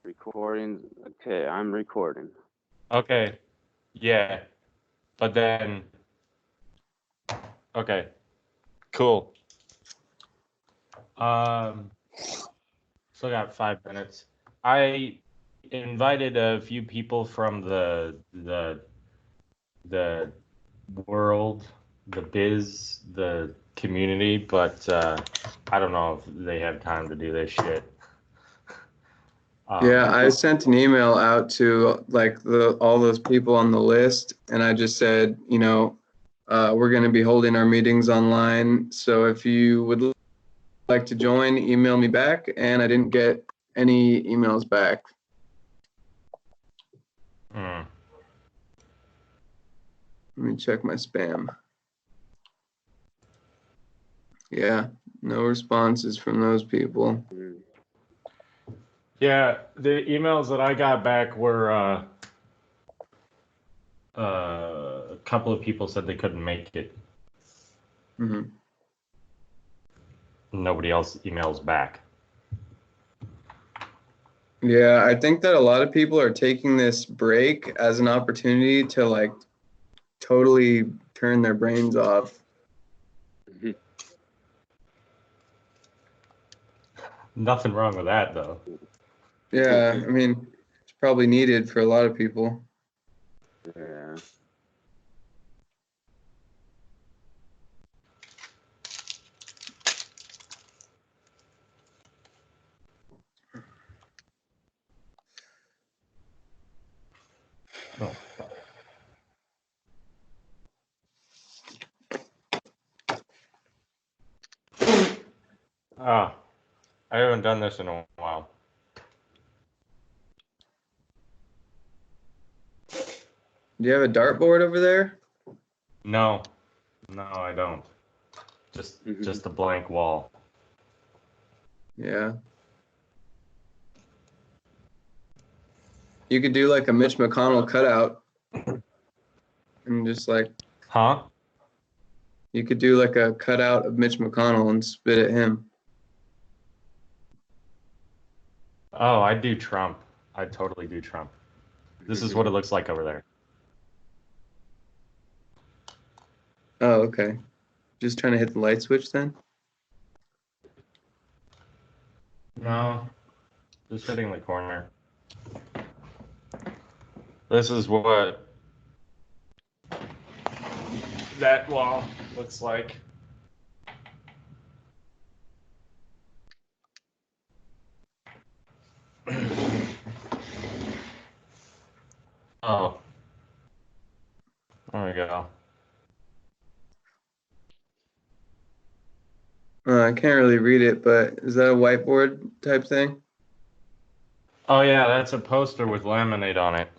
Recording. Okay, I'm recording. Okay. Yeah. But then. Okay. Cool. Still got 5 minutes. I invited a few people from the world, the biz, the community, but I don't know if they have time to do this shit. Yeah, I sent an email out to like all those people on the list, and I just said, we're going to be holding our meetings online. So if you would like to join, email me back. And I didn't get any emails back. Mm. Let me check my spam. Yeah, no responses from those people. Yeah, the emails that I got back were a couple of people said they couldn't make it. Mm-hmm. Nobody else emails back. Yeah, I think that a lot of people are taking this break as an opportunity to like totally turn their brains off. Nothing wrong with that, though. Yeah, I mean, it's probably needed for a lot of people. Yeah. Oh. Ah, I haven't done this in a while. Do you have a dartboard over there? No, I don't. Just a blank wall. Yeah. You could do like a Mitch McConnell cutout and just like. Huh? You could do like a cutout of Mitch McConnell and spit at him. Oh, I'd do Trump. I'd totally do Trump. This is what it looks like over there. Oh, okay. Just trying to hit the light switch then? No, just hitting the corner. This is what that wall looks like. Oh. There we go. I can't really read it, but is that a whiteboard type thing? Oh yeah, that's a poster with laminate on it.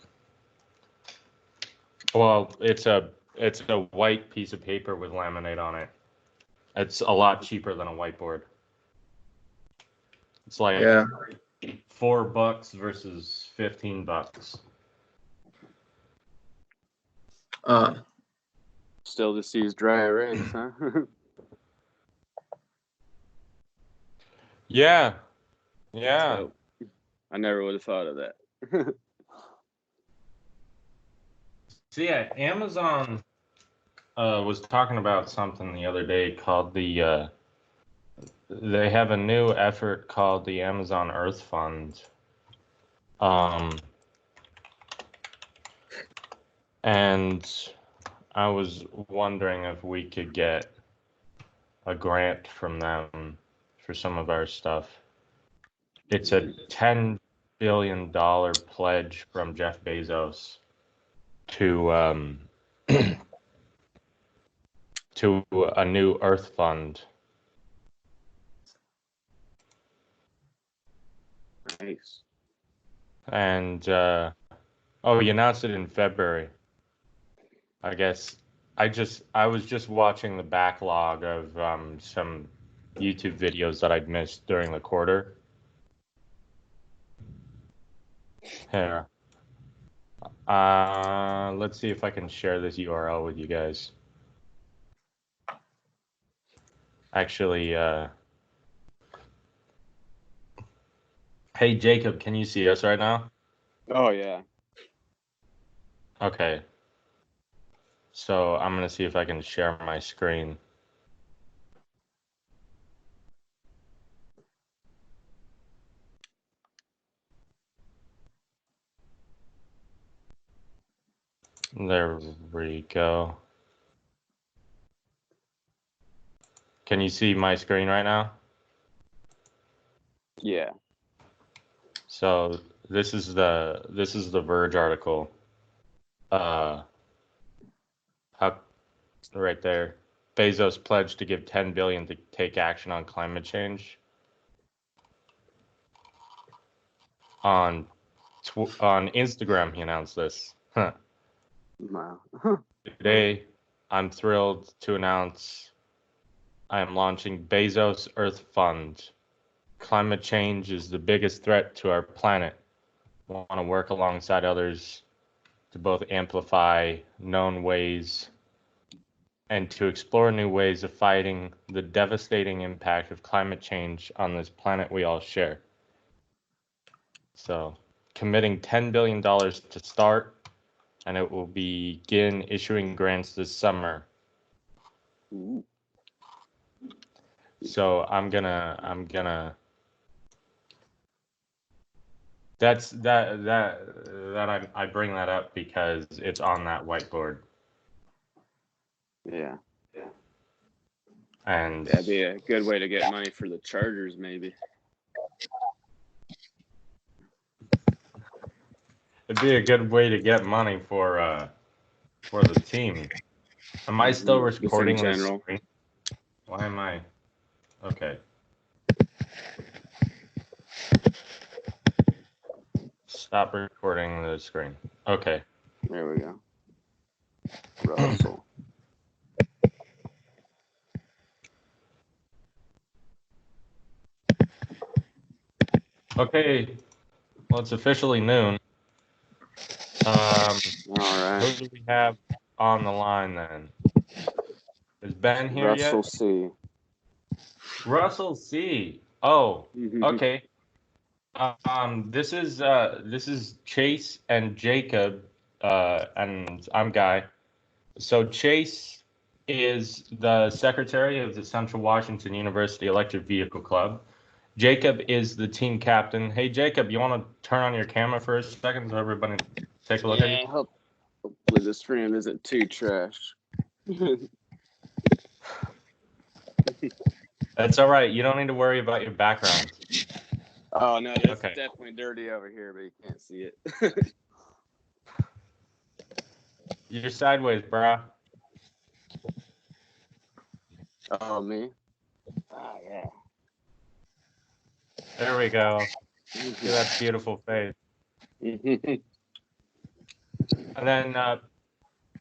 Well, it's a white piece of paper with laminate on it. It's a lot cheaper than a whiteboard. It's like $4 versus $15. Still just use dry erase, huh? Yeah. So, I never would have thought of that. So yeah, Amazon was talking about something the other day called they have a new effort called the Amazon Earth Fund. And I was wondering if we could get a grant from them for some of our stuff. It's a $10 billion pledge from Jeff Bezos to to a new Earth Fund. Nice. And he announced it in February. I guess I was just watching the backlog of some YouTube videos that I'd missed during the quarter. Here. Let's see if I can share this URL with you guys. Actually, Hey, Jacob, can you see us right now? Oh yeah. Okay. So I'm going to see if I can share my screen. There we go. Can you see my screen right now? Yeah. So this is the Verge article. Up right there. Bezos pledged to give 10 billion to take action on climate change. On Instagram, he announced this. Wow. Today, I'm thrilled to announce I am launching Bezos Earth Fund. Climate change is the biggest threat to our planet. I want to work alongside others to both amplify known ways and to explore new ways of fighting the devastating impact of climate change on this planet we all share. So, committing $10 billion to start, and it will begin issuing grants this summer. Ooh. So I'm gonna that's that I bring that up because it's on that whiteboard. Yeah. And That'd be a good way to get money for the Chargers, maybe. it'd be a good way to get money for the team. Am I still Just in recording this general. screen? Why am I? Okay. Stop recording the screen. Okay. There we go. Russell. Okay. Well, it's officially noon. All Who right. do we have on the line then? Is Ben here Russell yet? C. Russell C. Oh, okay. This is Chase and Jacob, and I'm Guy. So Chase is the secretary of the Central Washington University Electric Vehicle Club. Jacob is the team captain. Hey, Jacob, you want to turn on your camera for a second so everybody take a look at you? Hopefully this stream isn't too trash. That's all right. You don't need to worry about your background. Oh no, it's Okay. definitely dirty over here, but you can't see it. You're sideways, brah. Oh me? Oh yeah. There we go. Look at that beautiful face. And then,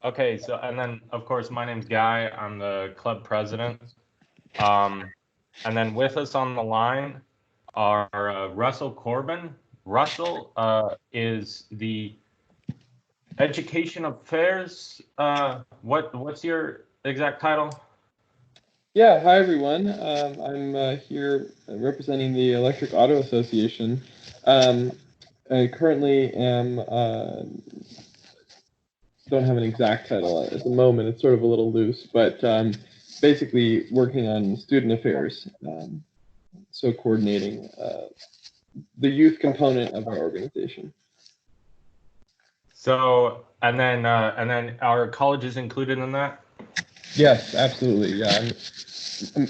okay, so, and then, of course, my name's Guy. I'm the club president. And then with us on the line are Russell Corbin. Russell is the Education Affairs. What's your exact title? Yeah, hi everyone. I'm here representing the Electric Auto Association. I currently am, don't have an exact title at the moment. It's sort of a little loose, but basically working on student affairs. So coordinating the youth component of our organization. So, and then our college is included in that? Yes, absolutely. Yeah,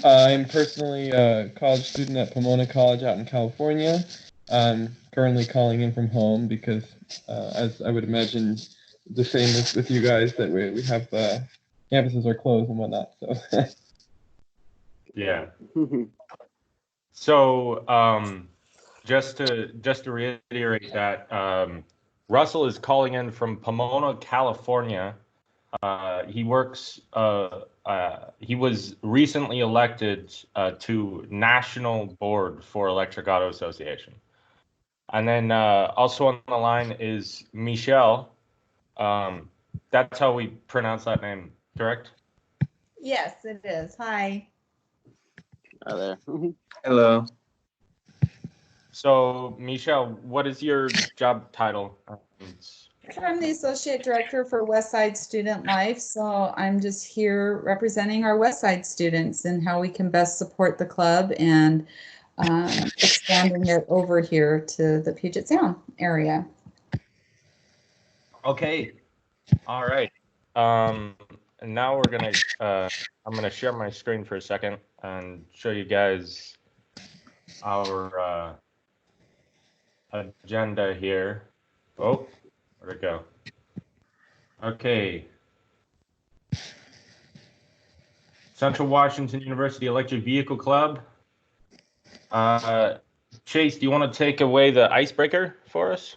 I'm personally a college student at Pomona College out in California. I'm currently calling in from home because, as I would imagine, the same as with you guys, that we have campuses are closed and whatnot. So. Yeah. So, just to reiterate that, Russell is calling in from Pomona, California. He works. He was recently elected to National Board for Electric Auto Association. And then also on the line is Michelle. That's how we pronounce that name, correct? Yes, it is. Hi. Hi there. Hello. So, Michelle, what is your job title? I'm the Associate Director for Westside Student Life, so I'm just here representing our Westside students and how we can best support the club and expanding it over here to the Puget Sound area. Okay. All right. And now we're gonna I'm gonna share my screen for a second and show you guys our agenda here. Oh, where'd it go? Okay. Central Washington University Electric Vehicle Club. Chase, do you want to take away the icebreaker for us?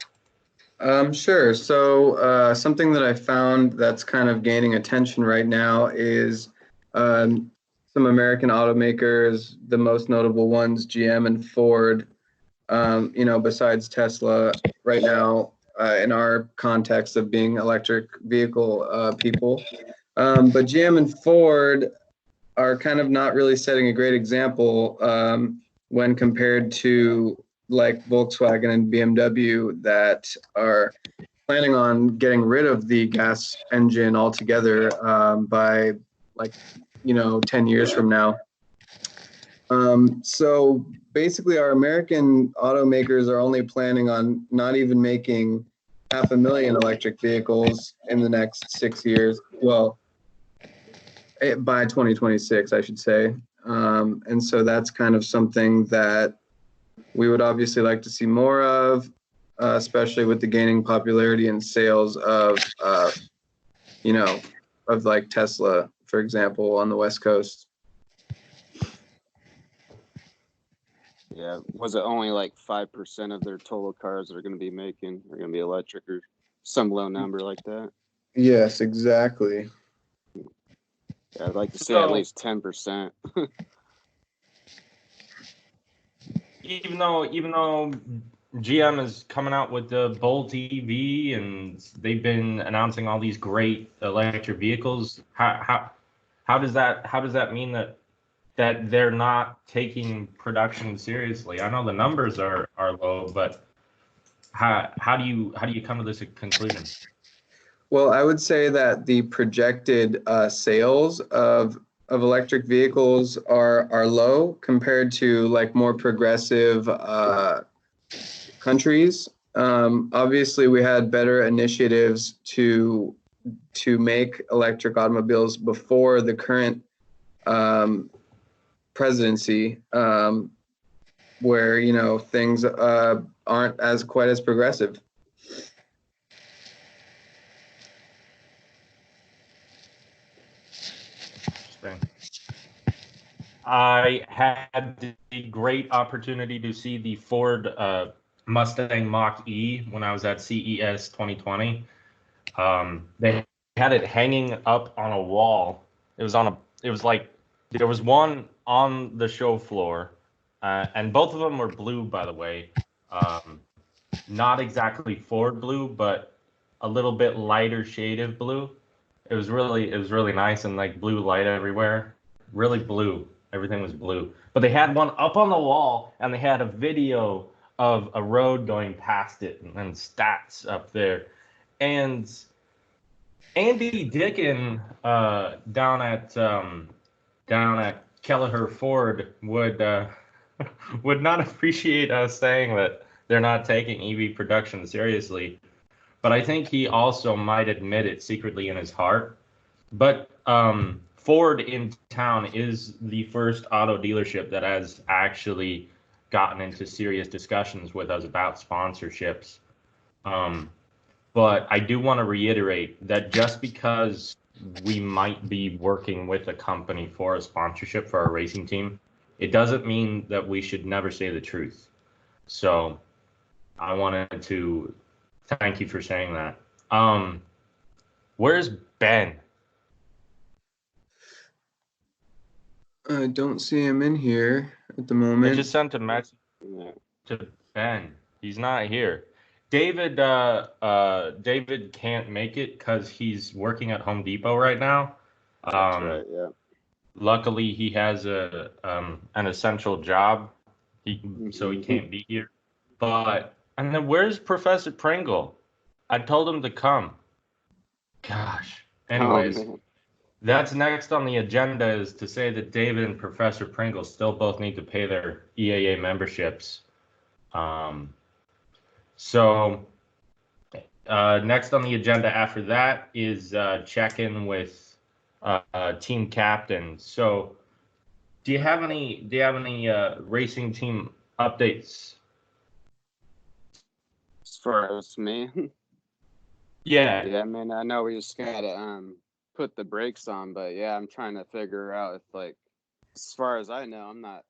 Sure. So something that I found that's kind of gaining attention right now is some American automakers, the most notable ones, GM and Ford, besides Tesla right now in our context of being electric vehicle people. But GM and Ford are kind of not really setting a great example when compared to like Volkswagen and BMW that are planning on getting rid of the gas engine altogether by 10 years from now. So basically our American automakers are only planning on not even making 500,000 electric vehicles in the next 6 years. Well, by 2026, I should say. And so that's kind of something that we would obviously like to see more of, especially with the gaining popularity and sales of like Tesla, for example, on the West Coast. Yeah, was it only like 5% of their total cars that are going to be making are going to be electric or some low number like that? Yes, exactly. Yeah, I'd like to see at least 10%. Even though GM is coming out with the Bolt EV and they've been announcing all these great electric vehicles, how does that mean that they're not taking production seriously? I know the numbers are low, but how do you come to this conclusion? Well, I would say that the projected sales of electric vehicles are low compared to like more progressive countries. Obviously, we had better initiatives to make electric automobiles before the current presidency, where things aren't as quite as progressive. I had the great opportunity to see the Ford Mustang Mach-E when I was at CES 2020. They had it hanging up on a wall. There was one on the show floor, and both of them were blue, by the way. Not exactly Ford blue, but a little bit lighter shade of blue. It was really nice and like blue light everywhere. Really blue. Everything was blue. But they had one up on the wall and they had a video of a road going past it and stats up there. And Andy Dickin down at Kelleher Ford would not appreciate us saying that they're not taking EV production seriously. But I think he also might admit it secretly in his heart. But Ford in town is the first auto dealership that has actually gotten into serious discussions with us about sponsorships. But I do want to reiterate that just because we might be working with a company for a sponsorship for our racing team, it doesn't mean that we should never say the truth. So I wanted to thank you for saying that. Where's Ben? I don't see him in here at the I moment. just sent a message to Ben. He's not here. David can't make it because he's working at Home Depot right now. That's right, yeah. Luckily, he has an essential job, so he can't be here. And then where's Professor Pringle? I told him to come. Gosh. Anyways, man. that's next on the agenda is to say that David and Professor Pringle still both need to pay their EAA memberships. So next on the agenda after that is check-in with team captain. So do you have any racing team updates? As far as me, Yeah. yeah, I mean, I know we just gotta put the brakes on, but yeah, I'm trying to figure out if, like, as far as I know, I'm not,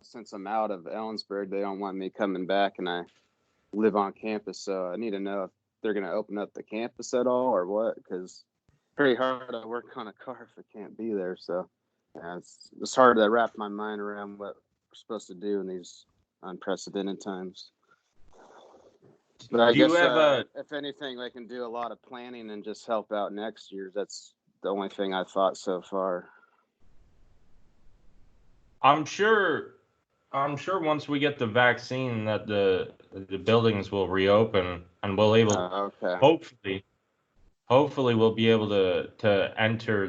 since I'm out of Ellensburg, they don't want me coming back, and I live on campus, so I need to know if they're gonna open up the campus at all or what, because it's pretty hard to work on a car if I can't be there. So yeah, it's hard to wrap my mind around what we're supposed to do in these unprecedented times. But I Do you guess have if anything, I can do a lot of planning and just help out next year. That's the only thing I thought so far. I'm sure once we get the vaccine that the buildings will reopen and we'll able Okay. hopefully we'll be able to enter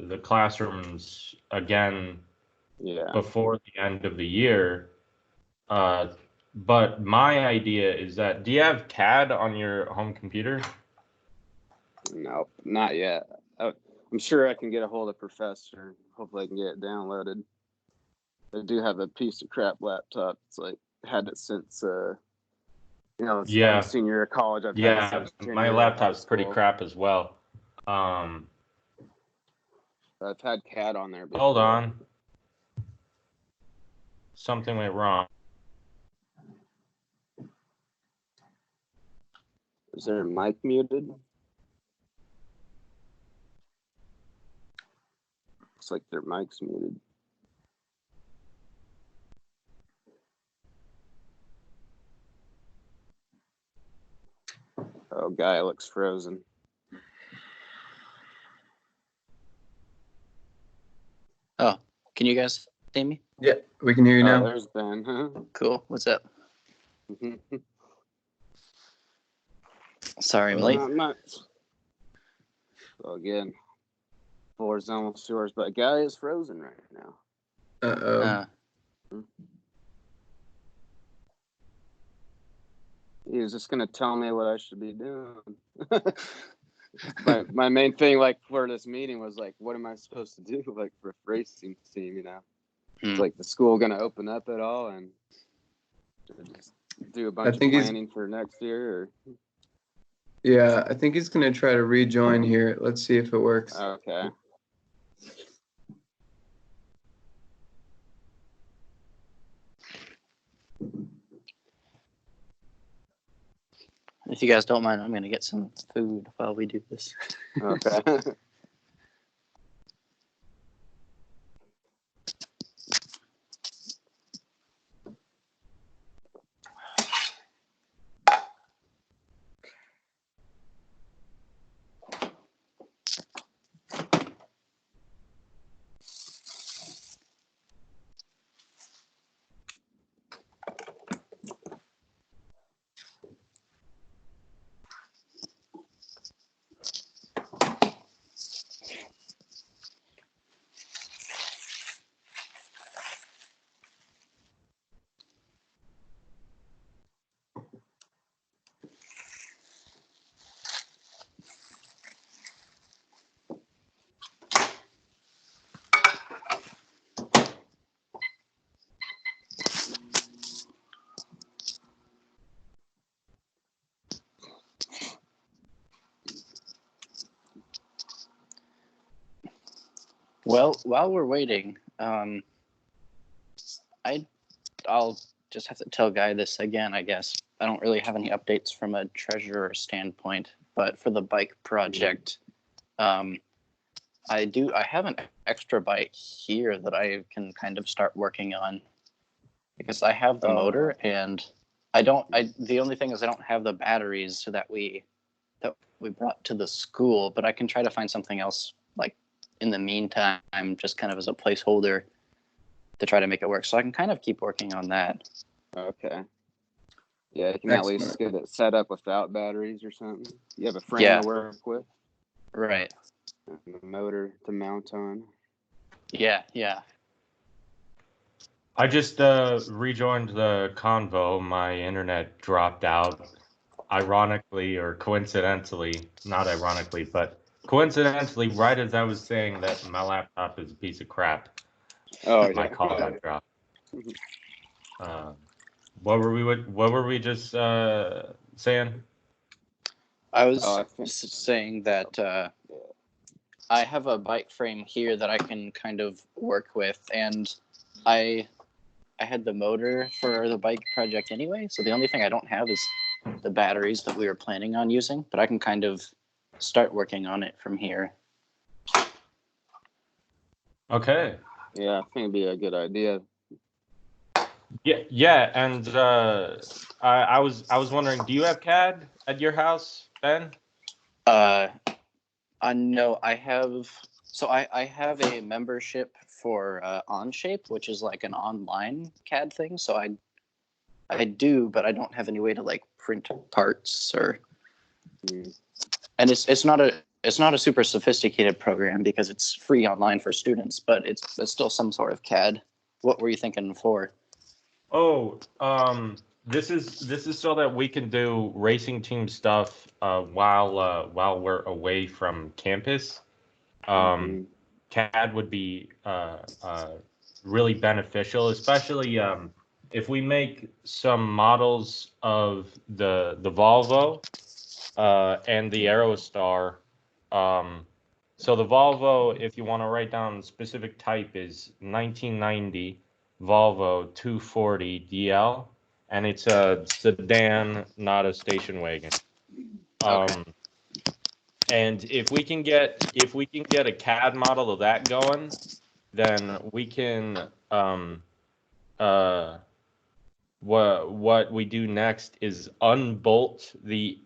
the classrooms again Yeah. before the end of the year. But my idea is that, do you have CAD on your home computer? No, not yet. I'm sure I can get a hold of Professor. Hopefully I can get it downloaded. I do have a piece of crap laptop. It's like had it since it's Yeah. my senior year of college. I've had it Yeah, since junior my year of high laptop's pretty school. crap as well. I've had CAD on there before. Hold on. Something went wrong. Is their mic muted? Looks like their mic's muted. Oh, guy looks frozen. Oh, can you guys see me? Yeah, we can hear you Oh, now. there's Ben. Huh? Cool. What's up? Sorry, I'm late. Not much. So again, floor's almost yours, but guy is frozen right now. Uh-oh. He was just gonna tell me what I should be doing. my main thing, like, for this meeting was like, what am I supposed to do, like, for a racing team? It's like, the school gonna open up at all, and just do a bunch of planning for next year? Or? Yeah, I think he's gonna try to rejoin here. Let's see if it works. Okay. If you guys don't mind, I'm going to get some food while we do this. Okay. Well, while we're waiting, I'll just have to tell Guy this again, I guess. I don't really have any updates from a treasurer standpoint, but for the bike project, I have an extra bike here that I can kind of start working on because I have the motor and the only thing is I don't have the batteries that we brought to the school, but I can try to find something else like in the meantime, just kind of as a placeholder to try to make it work. So I can kind of keep working on that. Okay. Yeah, you can at least Excellent. get it set up without batteries or something. You have a frame Yeah. to work with, Right. and a motor to mount on. Yeah. I just rejoined the convo. My internet dropped out. Ironically or coincidentally, not ironically, but coincidentally, right as I was saying that my laptop is a piece of crap, Oh my yeah. call got dropped. What were we just saying? I was Oh, I think. saying that I have a bike frame here that I can kind of work with, and I had the motor for the bike project anyway, so the only thing I don't have is the batteries that we were planning on using, but I can kind of start working on it from here. Okay. Yeah, I think it'd be a good idea. Yeah, and I was wondering, do you have CAD at your house, Ben? No, I have. So I have a membership for Onshape, which is like an online CAD thing. So I do, but I don't have any way to like print parts or. Mm. And it's not a super sophisticated program because it's free online for students, but it's still some sort of CAD. What were you thinking for? Oh, this is so that we can do racing team stuff while we're away from campus. Mhm. CAD would be really beneficial, especially if we make some models of the Volvo and the Aerostar. So the Volvo, if you want to write down specific type, is 1990 Volvo 240 DL, and it's a sedan, not a station wagon. Okay. And if we can get a CAD model of that going, then we can what we do next is unbolt the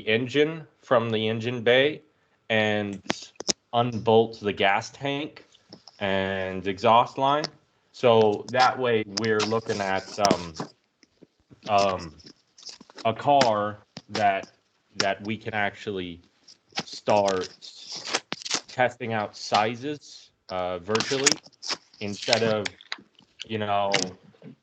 engine from the engine bay and unbolt the gas tank and exhaust line. So that way we're looking at a car that we can actually start testing out sizes virtually instead of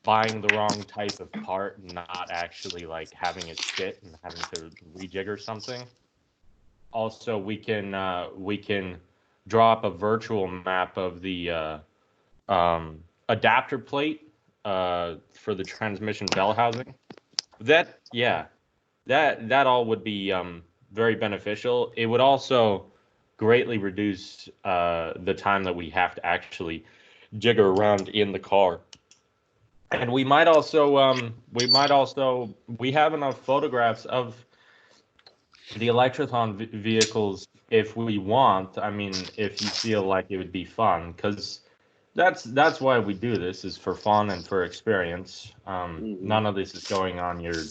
buying the wrong type of part and not actually like having it sit and having to rejigger something. Also, we can draw up a virtual map of the adapter plate for the transmission bell housing. That all would be very beneficial. It would also greatly reduce the time that we have to actually jigger around in the car. And we have enough photographs of the Electrothon vehicles if we want. I mean, if you feel like it would be fun, because that's why we do this, is for fun and for experience. None of this is going on your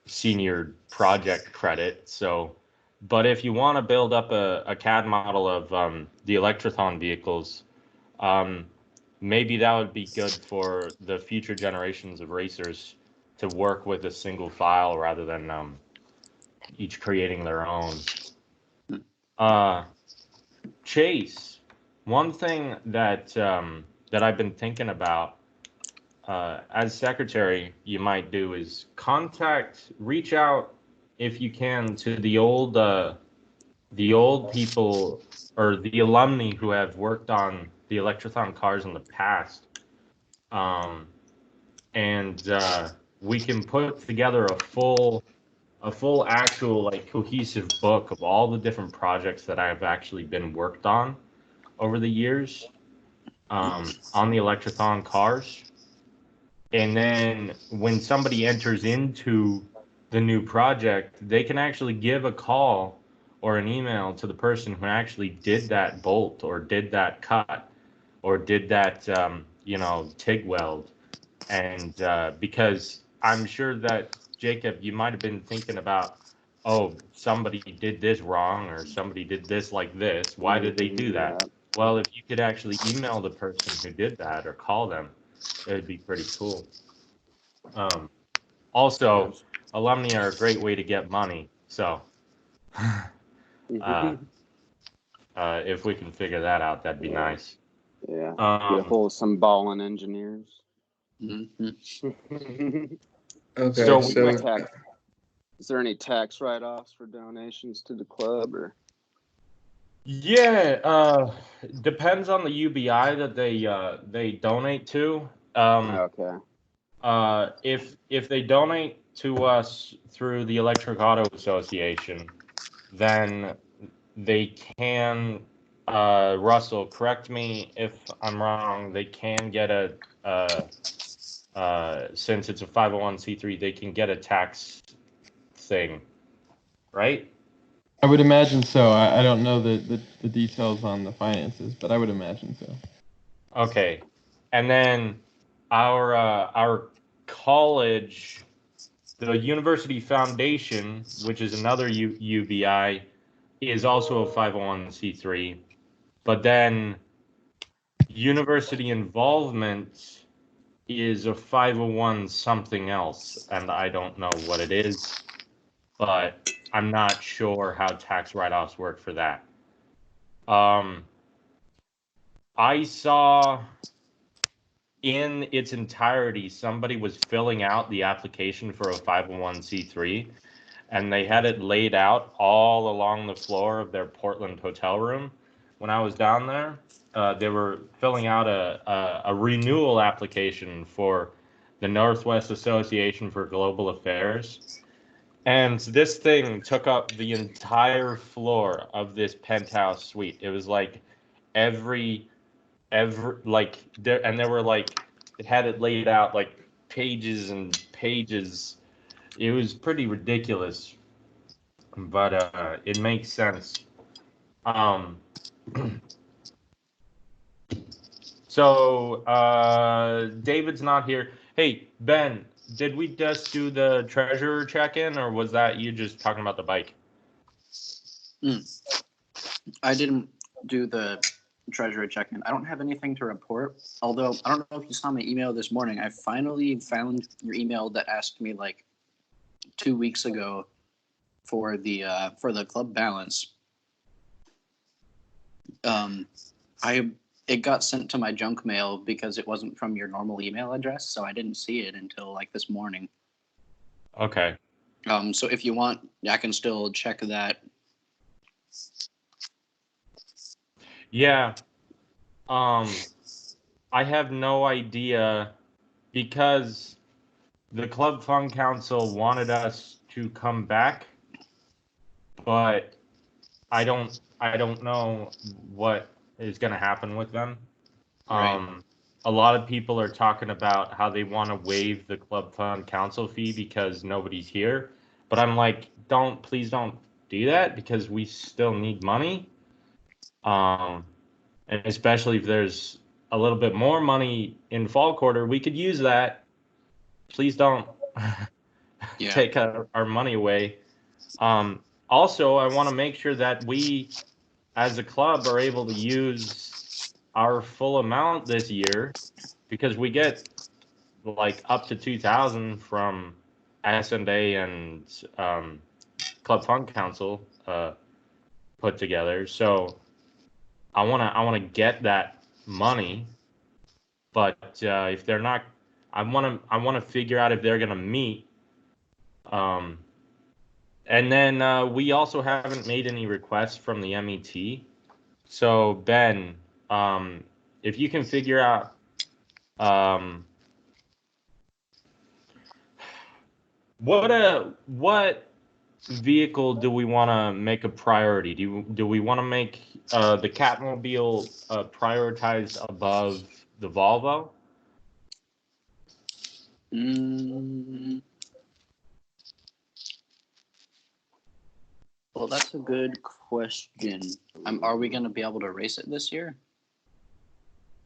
senior project credit. So, but if you want to build up a CAD model of the Electrothon vehicles, maybe that would be good for the future generations of racers to work with a single file rather than each creating their own. Chase, one thing that I've been thinking about as secretary, you might do is reach out if you can to the old people or the alumni who have worked on the Electrothon cars in the past, and we can put together a full actual like cohesive book of all the different projects that I've actually been worked on over the years on the Electrothon cars. And then when somebody enters into the new project, they can actually give a call or an email to the person who actually did that bolt or did that cut or did that, TIG weld. And because I'm sure that, Jacob, you might have been thinking about, oh, somebody did this wrong or somebody did this like this. Why did they do that? Yeah. Well, if you could actually email the person who did that or call them, it would be pretty cool. Also, alumni are a great way to get money. So, if we can figure that out, that'd be nice. Yeah. Get a hold of some balling engineers. Okay, So so, we Is there any tax write-offs for donations to the club, or? Yeah, depends on the UBI that they donate to. Okay. If they donate to us through the Electric Auto Association, then they can, Russell, correct me if I'm wrong, they can get since it's a 501c3, they can get a tax thing, right? I would imagine so. I don't know the details on the finances, but I would imagine so. Okay, and then our college, the University Foundation, which is another UBI, is also a 501c3, but then university involvement is a 501 something else, and I don't know what it is, but I'm not sure how tax write-offs work for that. I saw in its entirety, somebody was filling out the application for a 501c3, and they had it laid out all along the floor of their Portland hotel room. When I was down there, they were filling out a renewal application for the Northwest Association for Global Affairs. And this thing took up the entire floor of this penthouse suite. It was like every like there, and there were like, it had it laid out like pages and pages. It was pretty ridiculous, but it makes sense. So David's not here. Hey, Ben, did we just do the treasurer check-in, or was that you just talking about the bike? I didn't do the treasurer check-in. I don't have anything to report, although I don't know if you saw my email this morning. I finally found your email that asked me like 2 weeks ago for the club balance. It got sent to my junk mail because it wasn't from your normal email address, so I didn't see it until like this morning. Okay. So if you want, I can still check that. Yeah. I have no idea, because the Club Fund Council wanted us to come back, but I don't know what is going to happen with them. Right. A lot of people are talking about how they want to waive the Club Fund Council fee because nobody's here, but I'm like, please don't do that, because we still need money. And especially if there's a little bit more money in fall quarter, we could use that. Please don't take our money away. Also, I want to make sure that we, as a club, are able to use our full amount this year, because we get like up to 2,000 from S&A and Club Fund Council put together. So I want to get that money, but if they're not, I want to figure out if they're going to meet. And then we also haven't made any requests from the MET. So Ben, if you can figure out what vehicle do we want to make a priority? Do we want to make the Catmobile prioritized above the Volvo? Well, that's a good question. Are we going to be able to race it this year?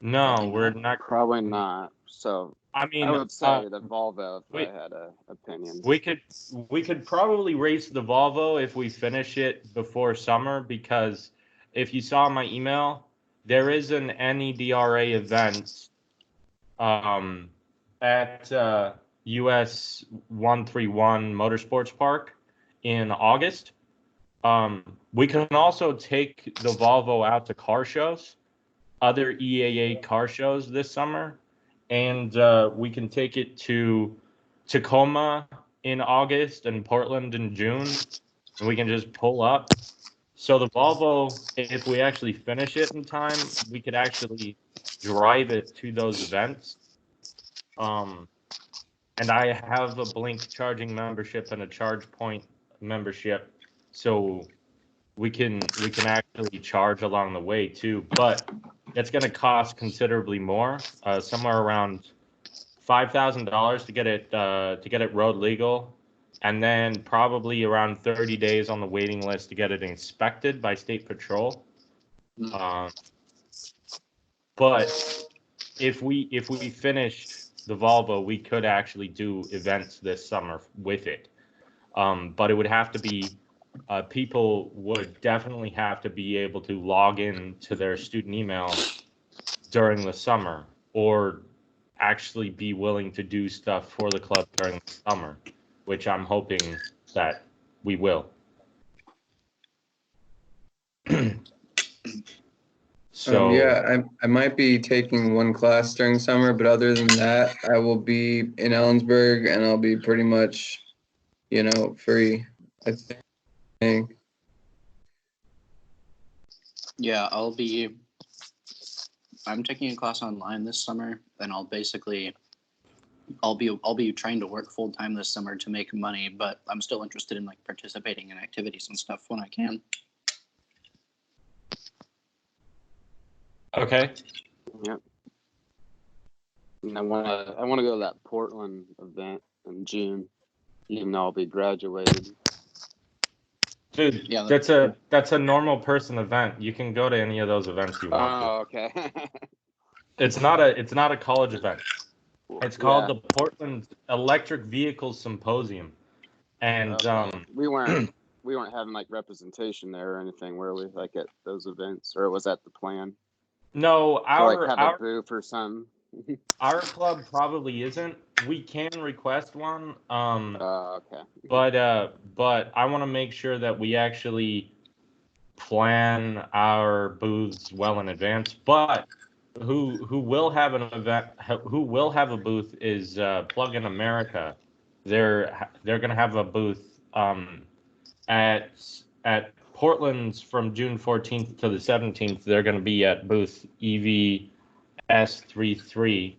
No, Probably we're not. not. Probably not. So I mean, I would say the Volvo if wait. I had an opinion. We could probably race the Volvo if we finish it before summer, because if you saw my email, there is an NEDRA event at US 131 Motorsports Park in August. We can also take the Volvo out to car shows, other EAA car shows this summer, and we can take it to Tacoma in August and Portland in June, and we can just pull up. So the Volvo, if we actually finish it in time, we could actually drive it to those events. And I have a Blink charging membership and a ChargePoint membership, so we can actually charge along the way too. But it's going to cost considerably more, somewhere around $5,000 to get it road legal, and then probably around 30 days on the waiting list to get it inspected by State Patrol. But if we finished the Volvo, we could actually do events this summer with it. But it would have to be, people would definitely have to be able to log in to their student email during the summer, or actually be willing to do stuff for the club during the summer, which I'm hoping that we will. So yeah, I might be taking one class during summer, but other than that, I will be in Ellensburg, and I'll be pretty much, free, I think. Yeah, I'm taking a class online this summer, and I'll be trying to work full time this summer to make money, but I'm still interested in like participating in activities and stuff when I can. okay. Yep. And I wanna go to that Portland event in June, even though I'll be graduated. Dude, Yeah, that's a normal person event. You can go to any of those events you want to. Oh, okay. It's not a college event. It's called Yeah. the Portland Electric Vehicle Symposium. And Okay. We weren't having like representation there or anything, were we? Like at those events, or was that the plan? no, To like have a booth or something. our club probably isn't. We can request one. Okay. But I want to make sure that we actually plan our booths well in advance. But who will have an event? Who will have a booth is Plug in America. They're gonna have a booth at Portland's from June 14th to the 17th. They're gonna be at booth EVS33,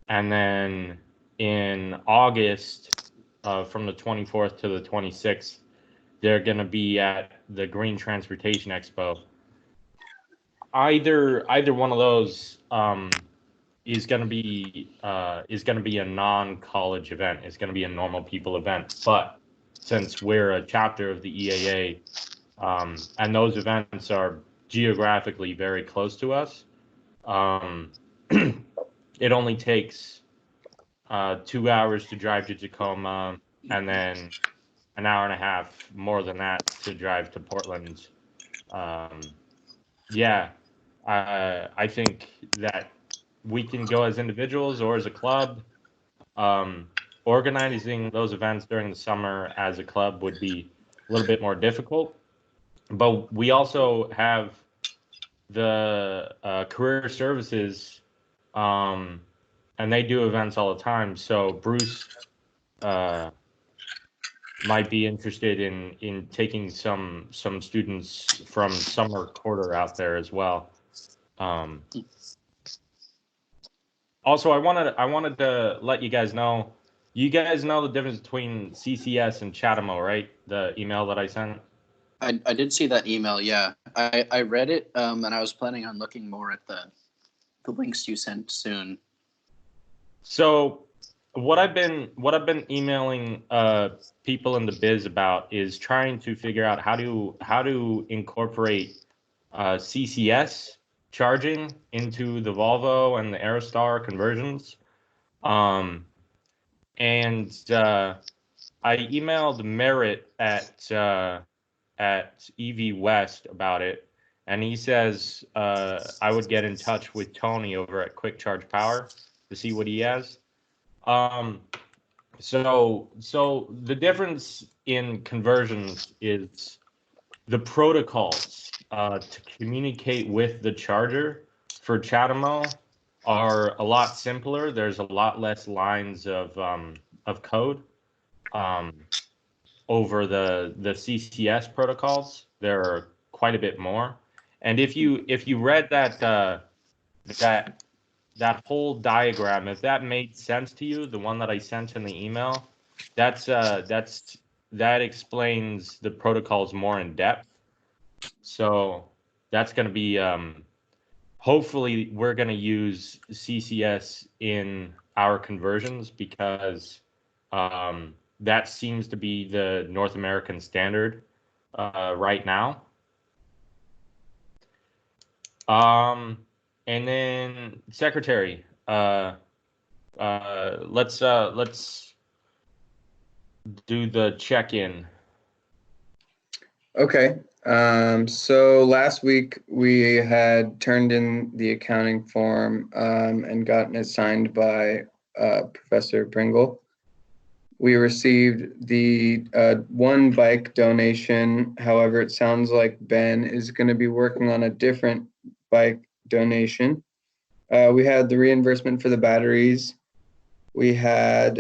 and then in August, from the 24th to the 26th, they're going to be at the Green Transportation Expo. Either one of those is going to be a non-college event. It's going to be a normal people event. But since we're a chapter of the EAA, and those events are geographically very close to us, it only takes 2 hours to drive to Tacoma, and then an hour and a half more than that to drive to Portland. Yeah, I think that we can go as individuals or as a club. Organizing those events during the summer as a club would be a little bit more difficult. But we also have the career services, and they do events all the time. So Bruce might be interested in taking some students from summer quarter out there as well. Also, I wanted to let you guys know. You guys know the difference between CCS and Chatamo, right? The email that I sent. I did see that email. Yeah, I read it, and I was planning on looking more at the links you sent soon. So what I've been emailing people in the biz about is trying to figure out how to incorporate CCS charging into the Volvo and the Aerostar conversions. And I emailed Merritt at EV West about it, and he says I would get in touch with Tony over at Quick Charge Power to see what he has. So the difference in conversions is the protocols to communicate with the charger for CHAdeMO are a lot simpler. There's a lot less lines of code over the CCS protocols. There are quite a bit more. And if you read that whole diagram, if that made sense to you, the one that I sent in the email, that explains the protocols more in depth. So that's going to be hopefully we're going to use CCS in our conversions because that seems to be the North American standard right now. And then secretary, let's do the check-in. Okay. So last week we had turned in the accounting form and gotten it signed by Professor Pringle. We received the one bike donation. However, it sounds like Ben is going to be working on a different bike donation. We had the reimbursement for the batteries. We had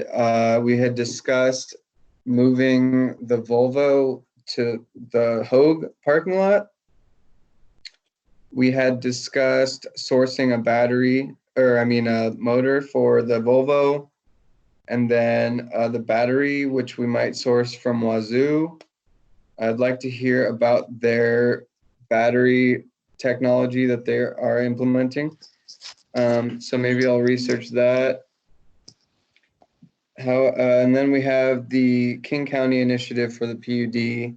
discussed moving the Volvo to the Hogue parking lot. We had discussed sourcing a motor for the Volvo, and then the battery, which we might source from Wazoo. I'd like to hear about their battery technology that they are implementing. So maybe I'll research that. And then we have the King County initiative for the PUD.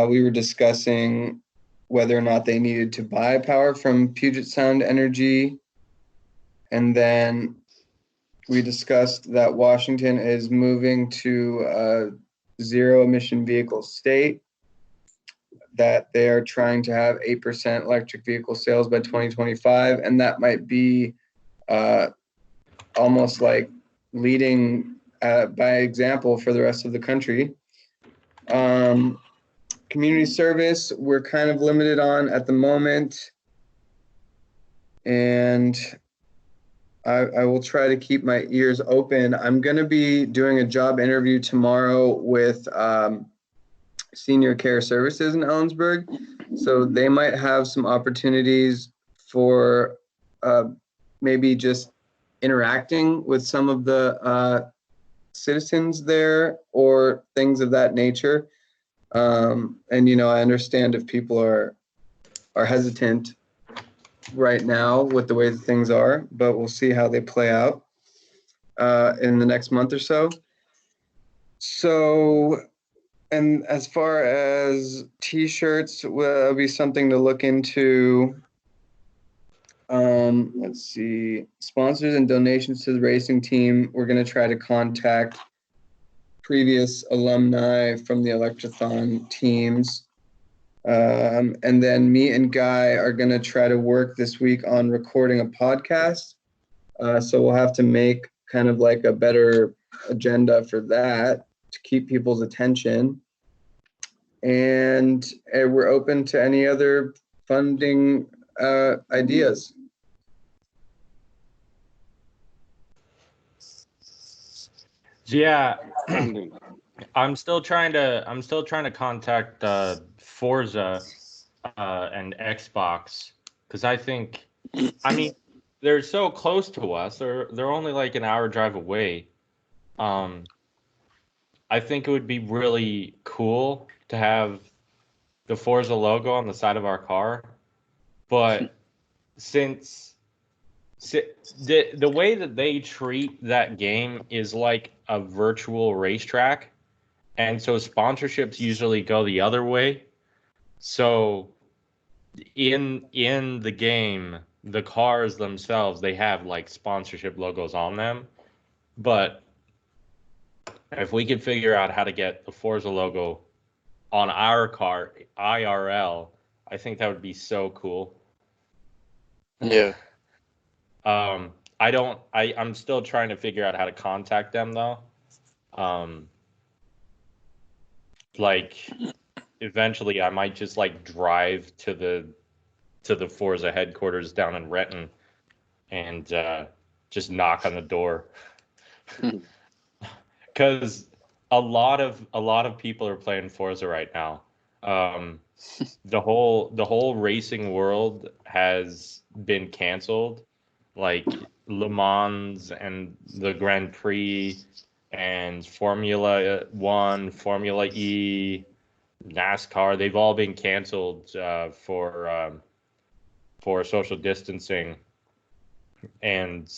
We were discussing whether or not they needed to buy power from Puget Sound Energy. And then we discussed that Washington is moving to a zero emission vehicle state, that they are trying to have 8% electric vehicle sales by 2025. And that might be almost like leading by example for the rest of the country. Community service, we're kind of limited on at the moment. And I will try to keep my ears open. I'm going to be doing a job interview tomorrow with Senior Care Services in Ellensburg. So they might have some opportunities for maybe just interacting with some of the citizens there or things of that nature. And, I understand if people are hesitant right now with the way that things are, but we'll see how they play out in the next month or so. So, and as far as t-shirts, will be something to look into. Let's see, sponsors and donations to the racing team. We're going to try to contact previous alumni from the Electrathon teams. And then me and Guy are going to try to work this week on recording a podcast. So we'll have to make kind of like a better agenda for that to keep people's attention. And we're open to any other funding ideas. Yeah, I'm still trying to contact Forza and Xbox because I mean they're so close to us. They're only like an hour drive away. I think it would be really cool to have the Forza logo on the side of our car, but since the way that they treat that game is like a virtual racetrack, and so sponsorships usually go the other way. So in the game, the cars themselves, they have like sponsorship logos on them, but if we could figure out how to get the Forza logo on our car IRL, I think that would be so cool. Yeah. I'm still trying to figure out how to contact them though. Like eventually I might just like drive to the Forza headquarters down in Renton and just knock on the door. Because a lot of people are playing Forza right now. The whole racing world has been canceled, like Le Mans and the Grand Prix and Formula One, Formula E, NASCAR. They've all been canceled for social distancing, and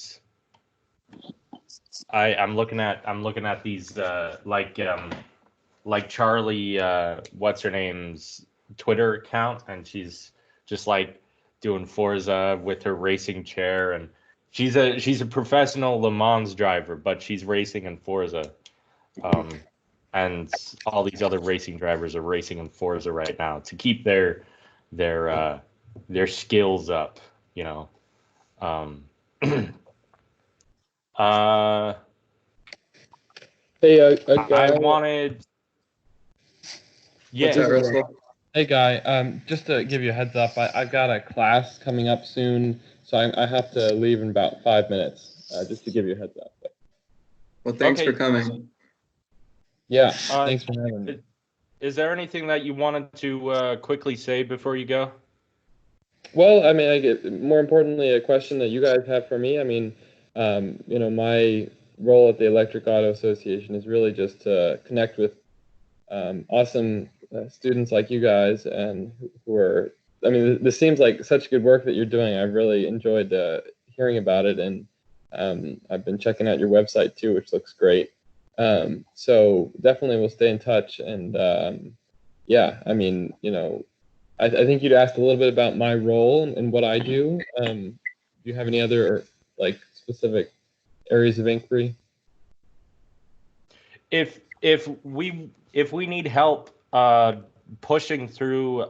I'm looking at these like Charlie, what's her name's Twitter account, and she's just like doing Forza with her racing chair, and she's a professional Le Mans driver, but she's racing in Forza, and all these other racing drivers are racing in Forza right now to keep their skills up, you know. uh, Hey, I guy. wanted, What's that, yeah. Russell? Hey, guy. Just to give you a heads up, I've got a class coming up soon, so I have to leave in about 5 minutes. Just to give you a heads up. Well, thanks Okay. for coming. Yeah. Uh, Thanks for having me. Is there anything that you wanted to quickly say before you go? Well, I mean, I get more importantly a question that you guys have for me. I mean, my role at the Electric Auto Association is really just to connect with awesome students like you guys, and who are. I mean, this seems like such good work that you're doing. I've really enjoyed hearing about it, and I've been checking out your website too, which looks great. So definitely we'll stay in touch, and yeah, I mean, I think you'd asked a little bit about my role and what I do. Do you have any other like specific areas of inquiry? If we need help pushing through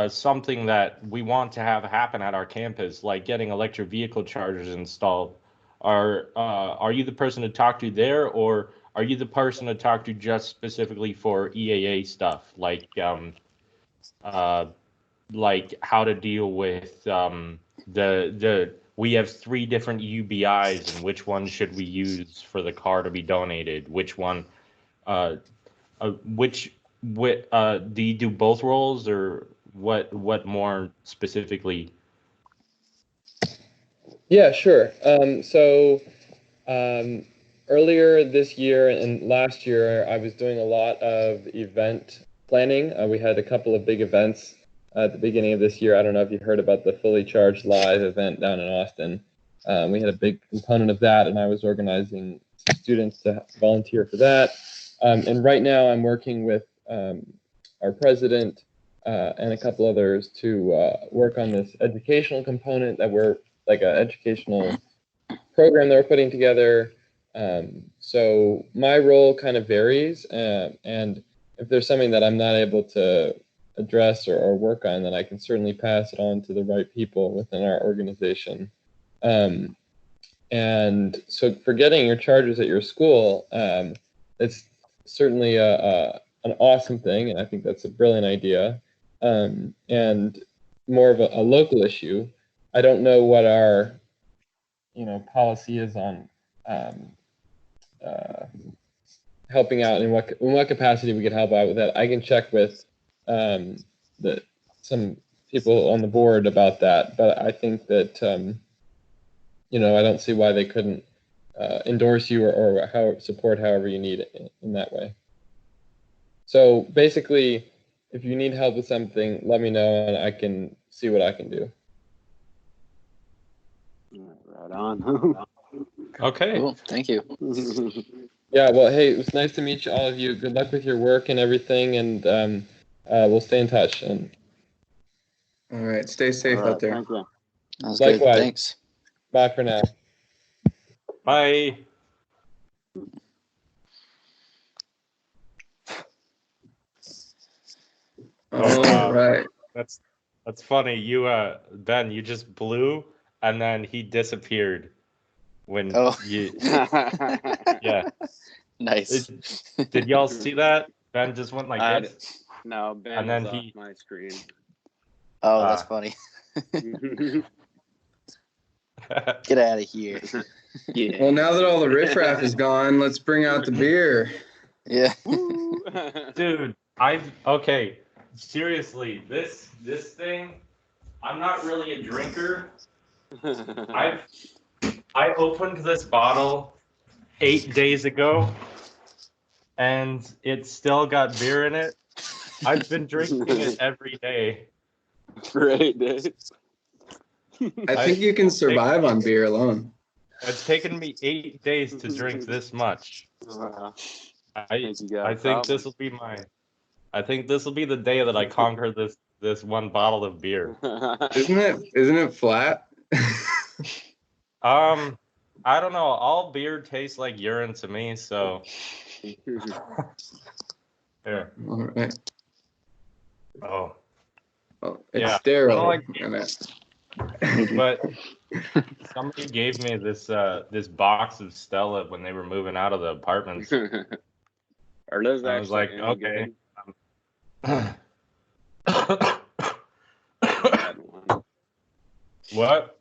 something that we want to have happen at our campus, like getting electric vehicle chargers installed, are you the person to talk to there, or are you the person to talk to just specifically for EAA stuff, like how to deal with the we have 3 different UBIs, and which one should we use for the car to be donated? Which one, do you do both roles, or what more specifically? Yeah, sure. Earlier this year and last year, I was doing a lot of event planning. We had a couple of big events at the beginning of this year. I don't know if you heard about the Fully Charged Live event down in Austin. We had a big component of that, and I was organizing students to volunteer for that. And right now, I'm working with our president and a couple others to work on this educational component that we're like an educational program that we're putting together. So my role kind of varies, and if there's something that I'm not able to address or work on, then I can certainly pass it on to the right people within our organization. And so for getting your chargers at your school, it's certainly an awesome thing, and I think that's a brilliant idea. And more of a local issue. I don't know what our policy is on helping out, and in what capacity we could help out with that. I can check with some people on the board about that, but I think that I don't see why they couldn't endorse you or support however you need it in that way. So basically, if you need help with something, let me know and I can see what I can do. Right on. Okay. Cool. Thank you. Yeah, well, hey, it was nice to meet all of you. Good luck with your work and everything, and we'll stay in touch. And All right. Stay safe All right, out there. thank you. That was good. Likewise. Thanks. Bye for now. Bye. All right. That's funny. You Ben, you just blew, and then he disappeared. when Oh. you yeah. Nice. Did y'all see that? Ben just went like I this. No, Ben And then was off he- my screen. Oh, that's funny. Get out of here. Yeah. Well, now that all the riffraff is gone, let's bring out the beer. Yeah. Woo. Dude, okay. Seriously, this thing, I'm not really a drinker. I opened this bottle 8 days ago, and it's still got beer in it. I've been drinking it every day. Great, dude. I think you can survive on beer alone. It's taken me 8 days to drink this much. Wow. I you got a I think problem. this will be I think this will be the day that I conquer this one bottle of beer. Isn't it flat? I don't know. All beer tastes like urine to me, so here. All right. Oh, Well, it's Yeah. sterile. I don't like and it- but somebody gave me this this box of Stella when they were moving out of the apartments. Are those I was actually like, any okay. good? I had one. What?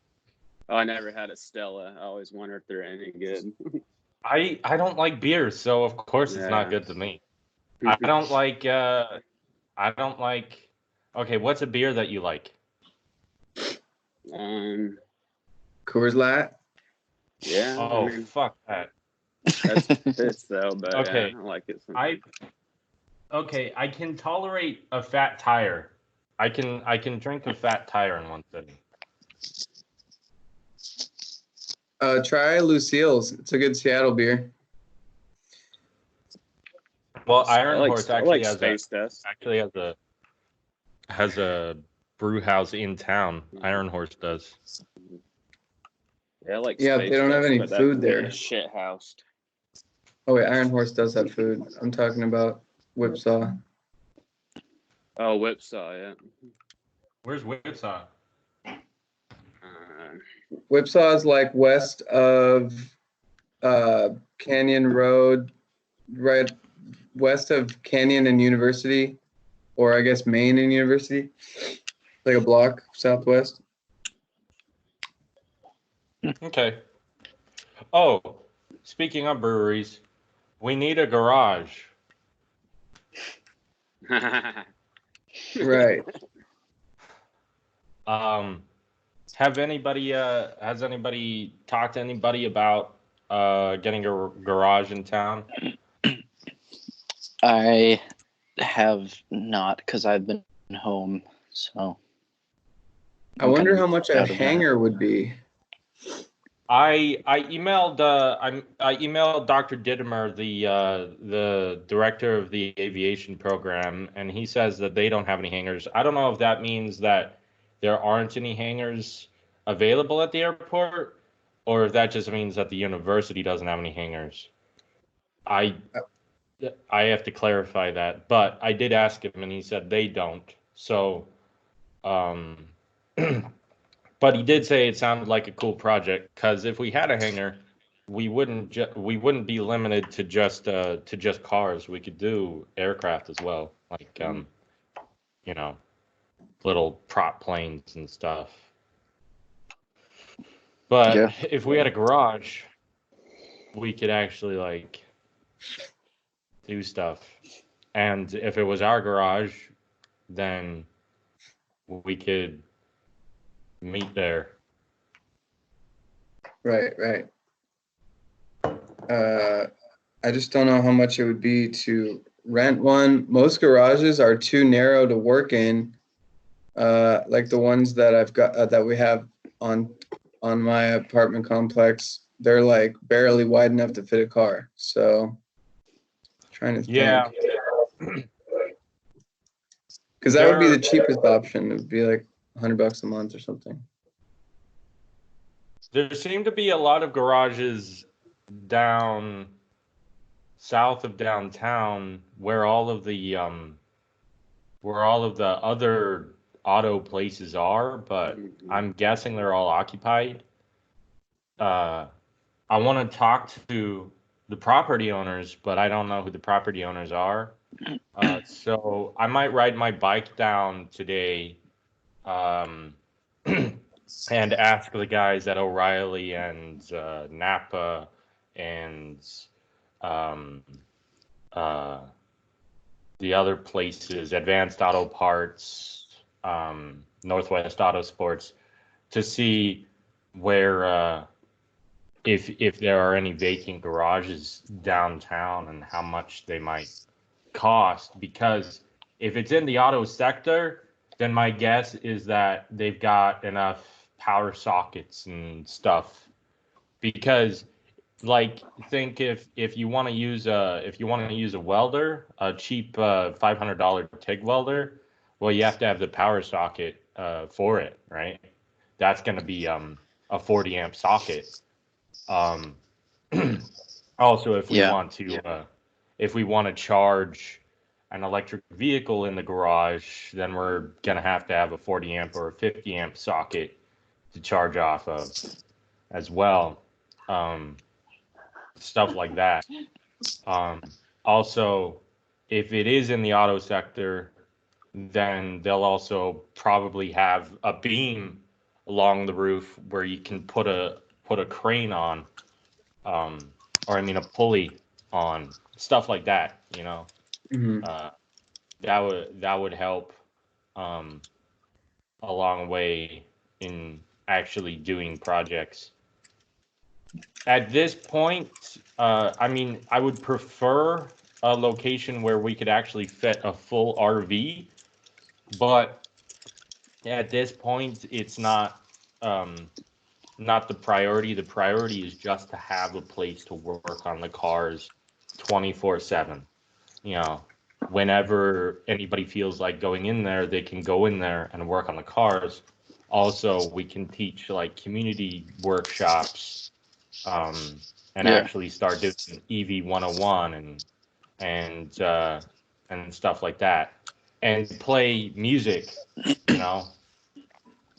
Oh, I never had a Stella. I always wonder if they're any good. I don't like beer, so of course it's Yeah. not good to me. I don't like okay, what's a beer that you like? Coors Light. Yeah. Oh, I mean, fuck that. that's fits though, but Okay. yeah, I like it. Okay, I can tolerate a fat tire. I can drink a fat tire in one sitting. Try Lucille's. It's a good Seattle beer. Well, I Iron like, Horse I actually like has Space Dust. a brew house in town. Iron Horse does. Yeah, I like Yeah, Space they don't have Dust, any but that food thing there. is shit housed. Oh wait, Iron Horse does have food. I'm talking about Whipsaw. Oh, Whipsaw, yeah. Where's Whipsaw? Whipsaw is like west of Canyon Road, right west of Canyon and University, or I guess Main and University, like a block southwest. Okay. Oh, speaking of breweries, we need a garage. Right. Has anybody talked to anybody about getting a garage in town? I have not because I've been home. So I wonder kind how of much out a of that. hangar would be. I emailed I emailed Dr. Dittmer, the director of the aviation program, and he says that they don't have any hangars. I don't know if that means that there aren't any hangars available at the airport, or if that just means that the university doesn't have any hangars. I have to clarify that, but I did ask him, and he said they don't. So, but he did say it sounded like a cool project, because if we had a hangar, we wouldn't be limited to just cars. We could do aircraft as well, like you know, little prop planes and stuff. But Yeah. if we had a garage, we could actually like do stuff. And if it was our garage, then we could meet there. Right. I just don't know how much it would be to rent one. Most garages are too narrow to work in. Like the ones that I've got that we have on my apartment complex, they're like barely wide enough to fit a car. So trying to think. Yeah. Because that would be the cheapest option. It would be like $100 a month or something. There seem to be a lot of garages down south of downtown where all of the other auto places are, but I'm guessing they're all occupied. I want to talk to the property owners, but I don't know who the property owners are. So I might ride my bike down today, and ask the guys at O'Reilly and Napa and um, uh, the other places, Advanced Auto Parts, Northwest Auto Sports, to see where if there are any vacant garages downtown and how much they might cost. Because if it's in the auto sector, then my guess is that they've got enough power sockets and stuff. Because like think if you want to use a welder, a cheap $500 TIG welder, well, you have to have the power socket for it, right? That's going to be a 40 amp socket. Also, if we want to charge an electric vehicle in the garage, then we're going to have a 40 amp or a 50 amp socket to charge off of as well. Stuff like that. Also, if it is in the auto sector, then they'll also probably have a beam along the roof where you can put a crane on, or I mean a pulley on, stuff like that. You know, that would help a long way in actually doing projects. At this point, I mean, I would prefer a location where we could actually fit a full RV, but at this point, it's not the priority. The priority is just to have a place to work on the cars 24/7. You know, whenever anybody feels like going in there, they can go in there and work on the cars. Also, we can teach like community workshops, and actually start doing EV 101 and stuff like that, and play music. You know,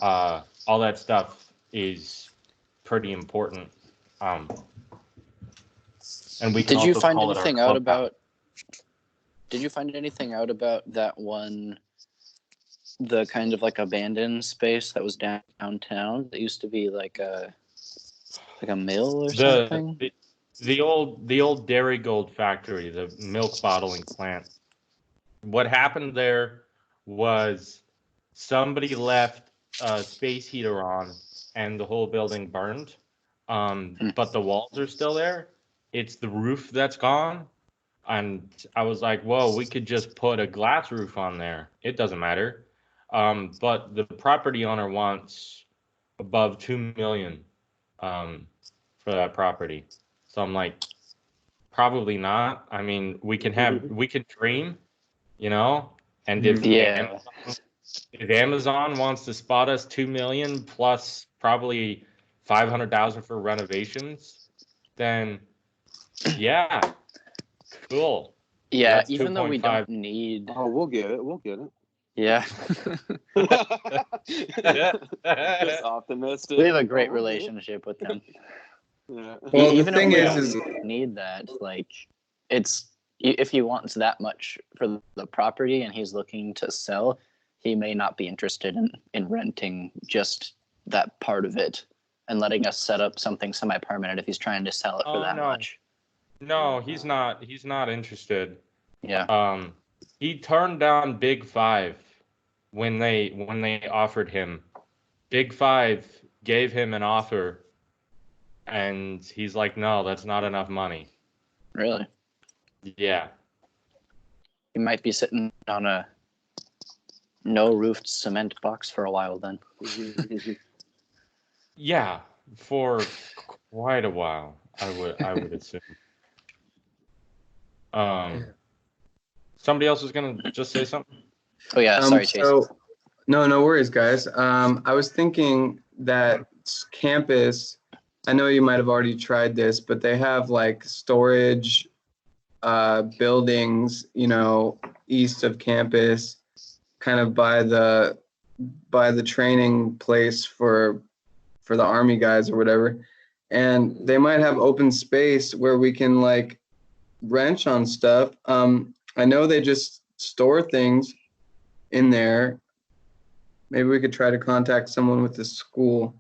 all that stuff is pretty important. And we can Did you also find call it our anything out clubhouse. about? Did you find anything out about that one? The kind of like abandoned space that was downtown that used to be like a mill or something. The old Dairy Gold factory, the milk bottling plant. What happened there was somebody left a space heater on and the whole building burned. But the walls are still there. It's the roof that's gone. And I was like, whoa, we could just put a glass roof on there. It doesn't matter. But the property owner wants above $2 million for that property. So I'm like, probably not. I mean, we can dream, you know, and if Amazon wants to spot us 2 million plus probably 500,000 for renovations, then yeah, cool. Yeah, That's even though we 2.5. don't need. Oh, we'll get it. We'll get it. Yeah. Just optimistic. We have a great relationship with them. Yeah. Well, the Even thing if we is don't need that, like, it's if he wants that much for the property and he's looking to sell, he may not be interested in renting just that part of it and letting us set up something semi-permanent if he's trying to sell it for that much. No, he's not interested. Yeah. He turned down Big Five when they offered him. Big Five gave him an offer, and he's like, no, that's not enough money. Really? Yeah. He might be sitting on a no-roofed cement box for a while then. Yeah, for quite a while, I would assume. Somebody else was gonna just say something. Oh yeah, sorry, Chase. So, no worries, guys. I was thinking that campus, I know you might have already tried this, but they have like storage buildings, you know, east of campus, kind of by the training place for the Army guys or whatever. and they might have open space where we can like wrench on stuff. I know they just store things in there. Maybe we could try to contact someone with the school.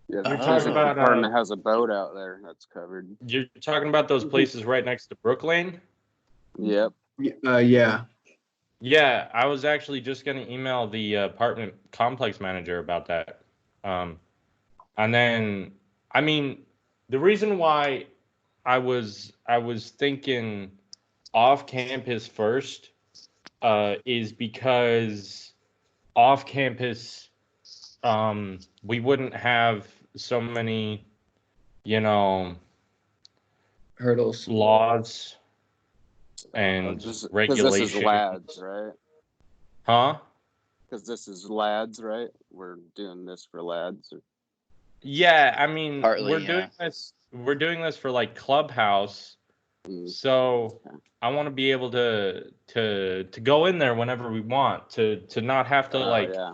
Yeah, You're the talking physics about, department has a boat out there that's covered. You're talking about those places right next to Brooklane? Yep. Yeah. Yeah, I was actually just going to email the apartment complex manager about that. And then, I mean, the reason why I was thinking off campus first is because off campus we wouldn't have so many, you know, Hurdles. laws and Because this is regulation. lads, right? Huh? Because this is lads, right? We're doing this for lads. Yeah, I mean, Partly, we're doing this for like Clubhouse. So I want to be able to go in there whenever we want, to not have to like Yeah.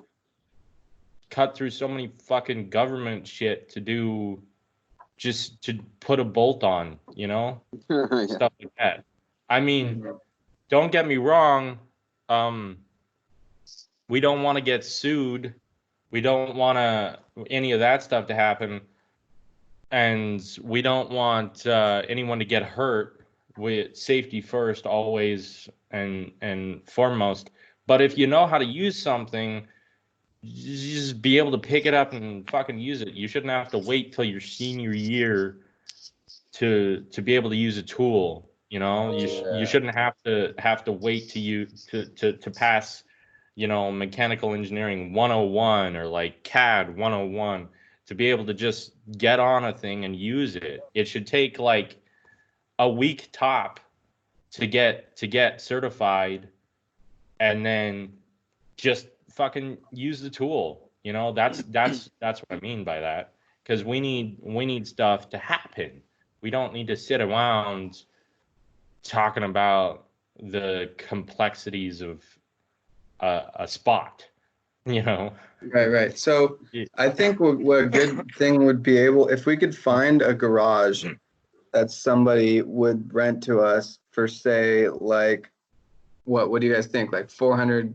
cut through so many fucking government shit to do, just to put a bolt on, you know? Yeah. Stuff like that. I mean, don't get me wrong, we don't want to get sued. We don't want any of that stuff to happen, and we don't want anyone to get hurt. With safety first, always and foremost. But if you know how to use something, you just be able to pick it up and fucking use it. You shouldn't have to wait till your senior year to be able to use a tool. You know, you shouldn't have to wait to pass, you know, mechanical engineering 101 or like CAD 101 to be able to just get on a thing and use it. It should take like a week top to get certified, and then just fucking use the tool. You know, that's what I mean by that. Because we need stuff to happen. We don't need to sit around talking about the complexities of a spot. You know. Right. So I think what a good thing would be if we could find a garage that somebody would rent to us for, say, like, what do you guys think? Like $300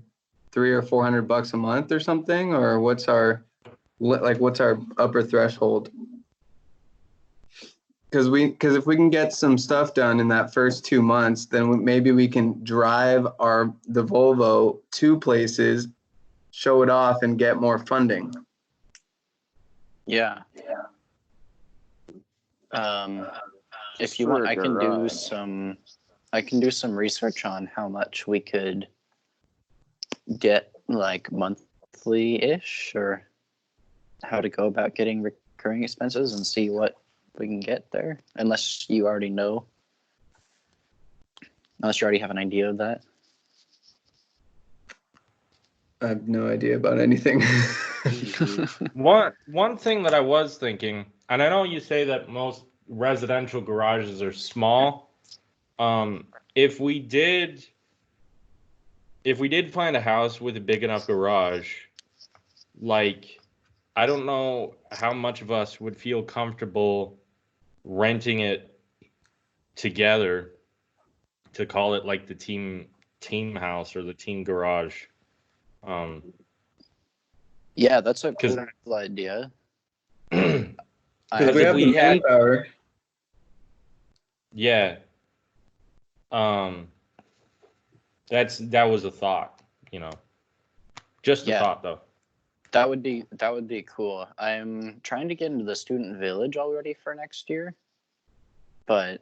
or $400 a month or something? Or what's our upper threshold? Because if we can get some stuff done in that first 2 months, then maybe we can drive the Volvo to places, show it off, and get more funding. Yeah. If you want, I can do some research on how much we could get, like, monthly-ish, or how to go about getting recurring expenses, and see what we can get there. Unless you already have an idea of that. I have no idea about anything. One thing that I was thinking, and I know you say that most residential garages are small. If we did find a house with a big enough garage, like, I don't know how much of us would feel comfortable renting it together to call it like the team house or the team garage. Yeah, that's a cool idea. Because we have the manpower. Yeah. That was a thought, you know. Just a thought, though. That would be cool. I'm trying to get into the student village already for next year, but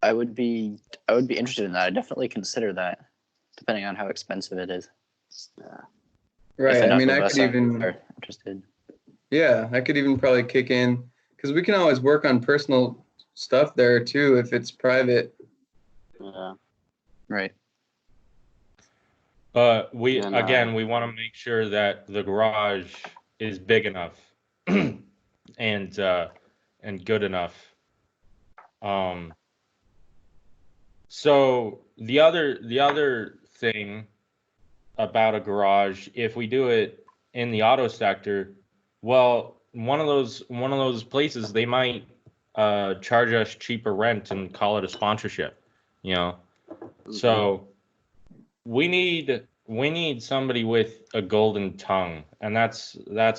I would be interested in that. I'd definitely consider that, depending on how expensive it is. Yeah. Right. I mean, I could even interested. Yeah, I could even probably kick in, because we can always work on personal stuff there too if it's private. Yeah. Right. But we want to make sure that the garage is big enough and good enough. So the other thing about a garage, if we do it in the auto sector, well, one of those places, they might charge us cheaper rent and call it a sponsorship, you know. So we need somebody with a golden tongue, and that's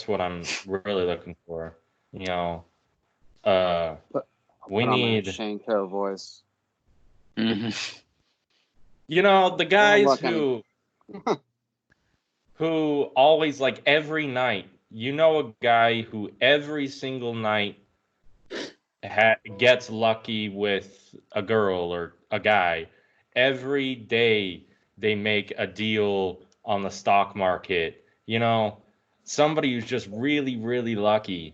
what I'm really looking for, you know. We Put on my need, Shanko voice. Mhm. you know, the Well, guys look, I'm- who always, like, every night, you know, a guy who every single night gets lucky with a girl or a guy. Every day they make a deal on the stock market. You know, somebody who's just really, really lucky.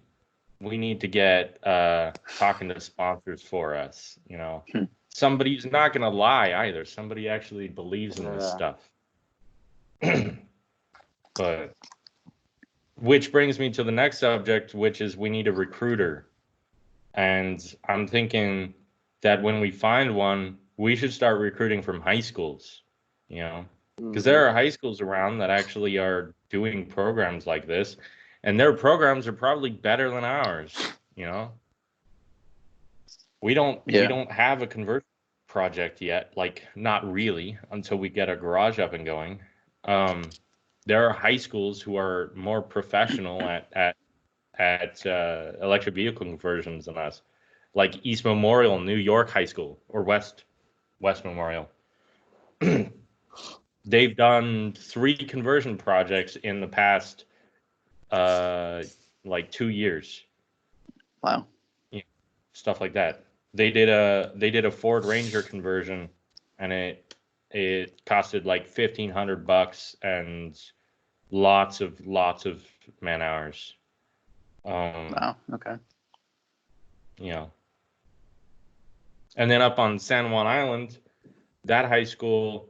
We need to get talking to sponsors for us. You know, Hmm. somebody who's not going to lie either. Somebody actually believes in this Yeah. stuff. But which brings me to the next subject, which is we need a recruiter. And I'm thinking that when we find one, we should start recruiting from high schools, you know, because there are high schools around that actually are doing programs like this, and their programs are probably better than ours, you know. We Yeah. don't have a conversion project yet, like not really until we get a garage up and going. There are high schools who are more professional at electric vehicle conversions than us, like East Memorial, New York High School, or West Memorial. They've done 3 conversion projects in the past, like 2 years. Wow. Yeah, stuff like that. They did a Ford Ranger conversion, and it costed like $1,500 and lots of man hours. Wow. Okay. You know. And then up on San Juan Island, that high school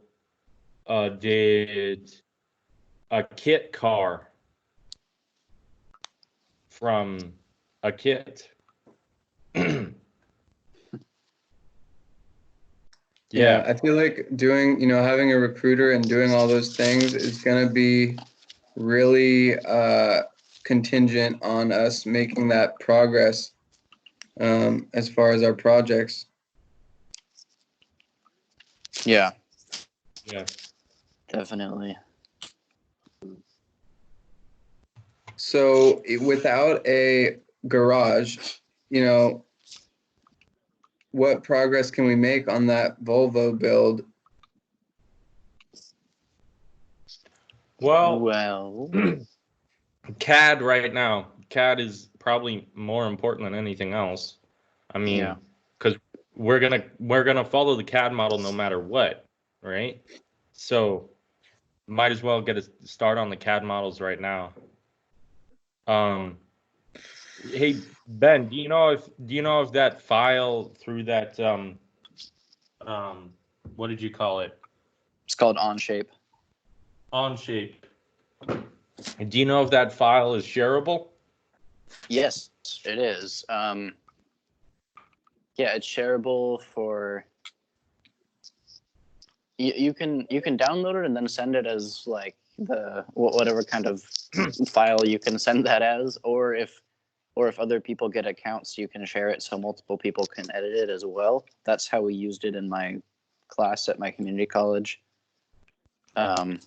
did a kit car from a kit. Yeah, I feel like doing, having a recruiter and doing all those things is going to be really contingent on us making that progress as far as our projects. Yeah. Yeah. Definitely. So without a garage, what progress can we make on that Volvo build? Well, CAD right now. CAD is probably more important than anything else. I mean, Yeah. because we're gonna follow the CAD model no matter what, right? So might as well get a start on the CAD models right now. Hey Ben, do you know if that file through that what did you call it? It's called OnShape. OnShape. Do you know if that file is shareable? Yes, it is. Yeah, it's shareable for. You can download it and then send it as like the whatever kind of file you can send that as, or if other people get accounts, you can share it so multiple people can edit it as well. That's how we used it in my class at my community college. And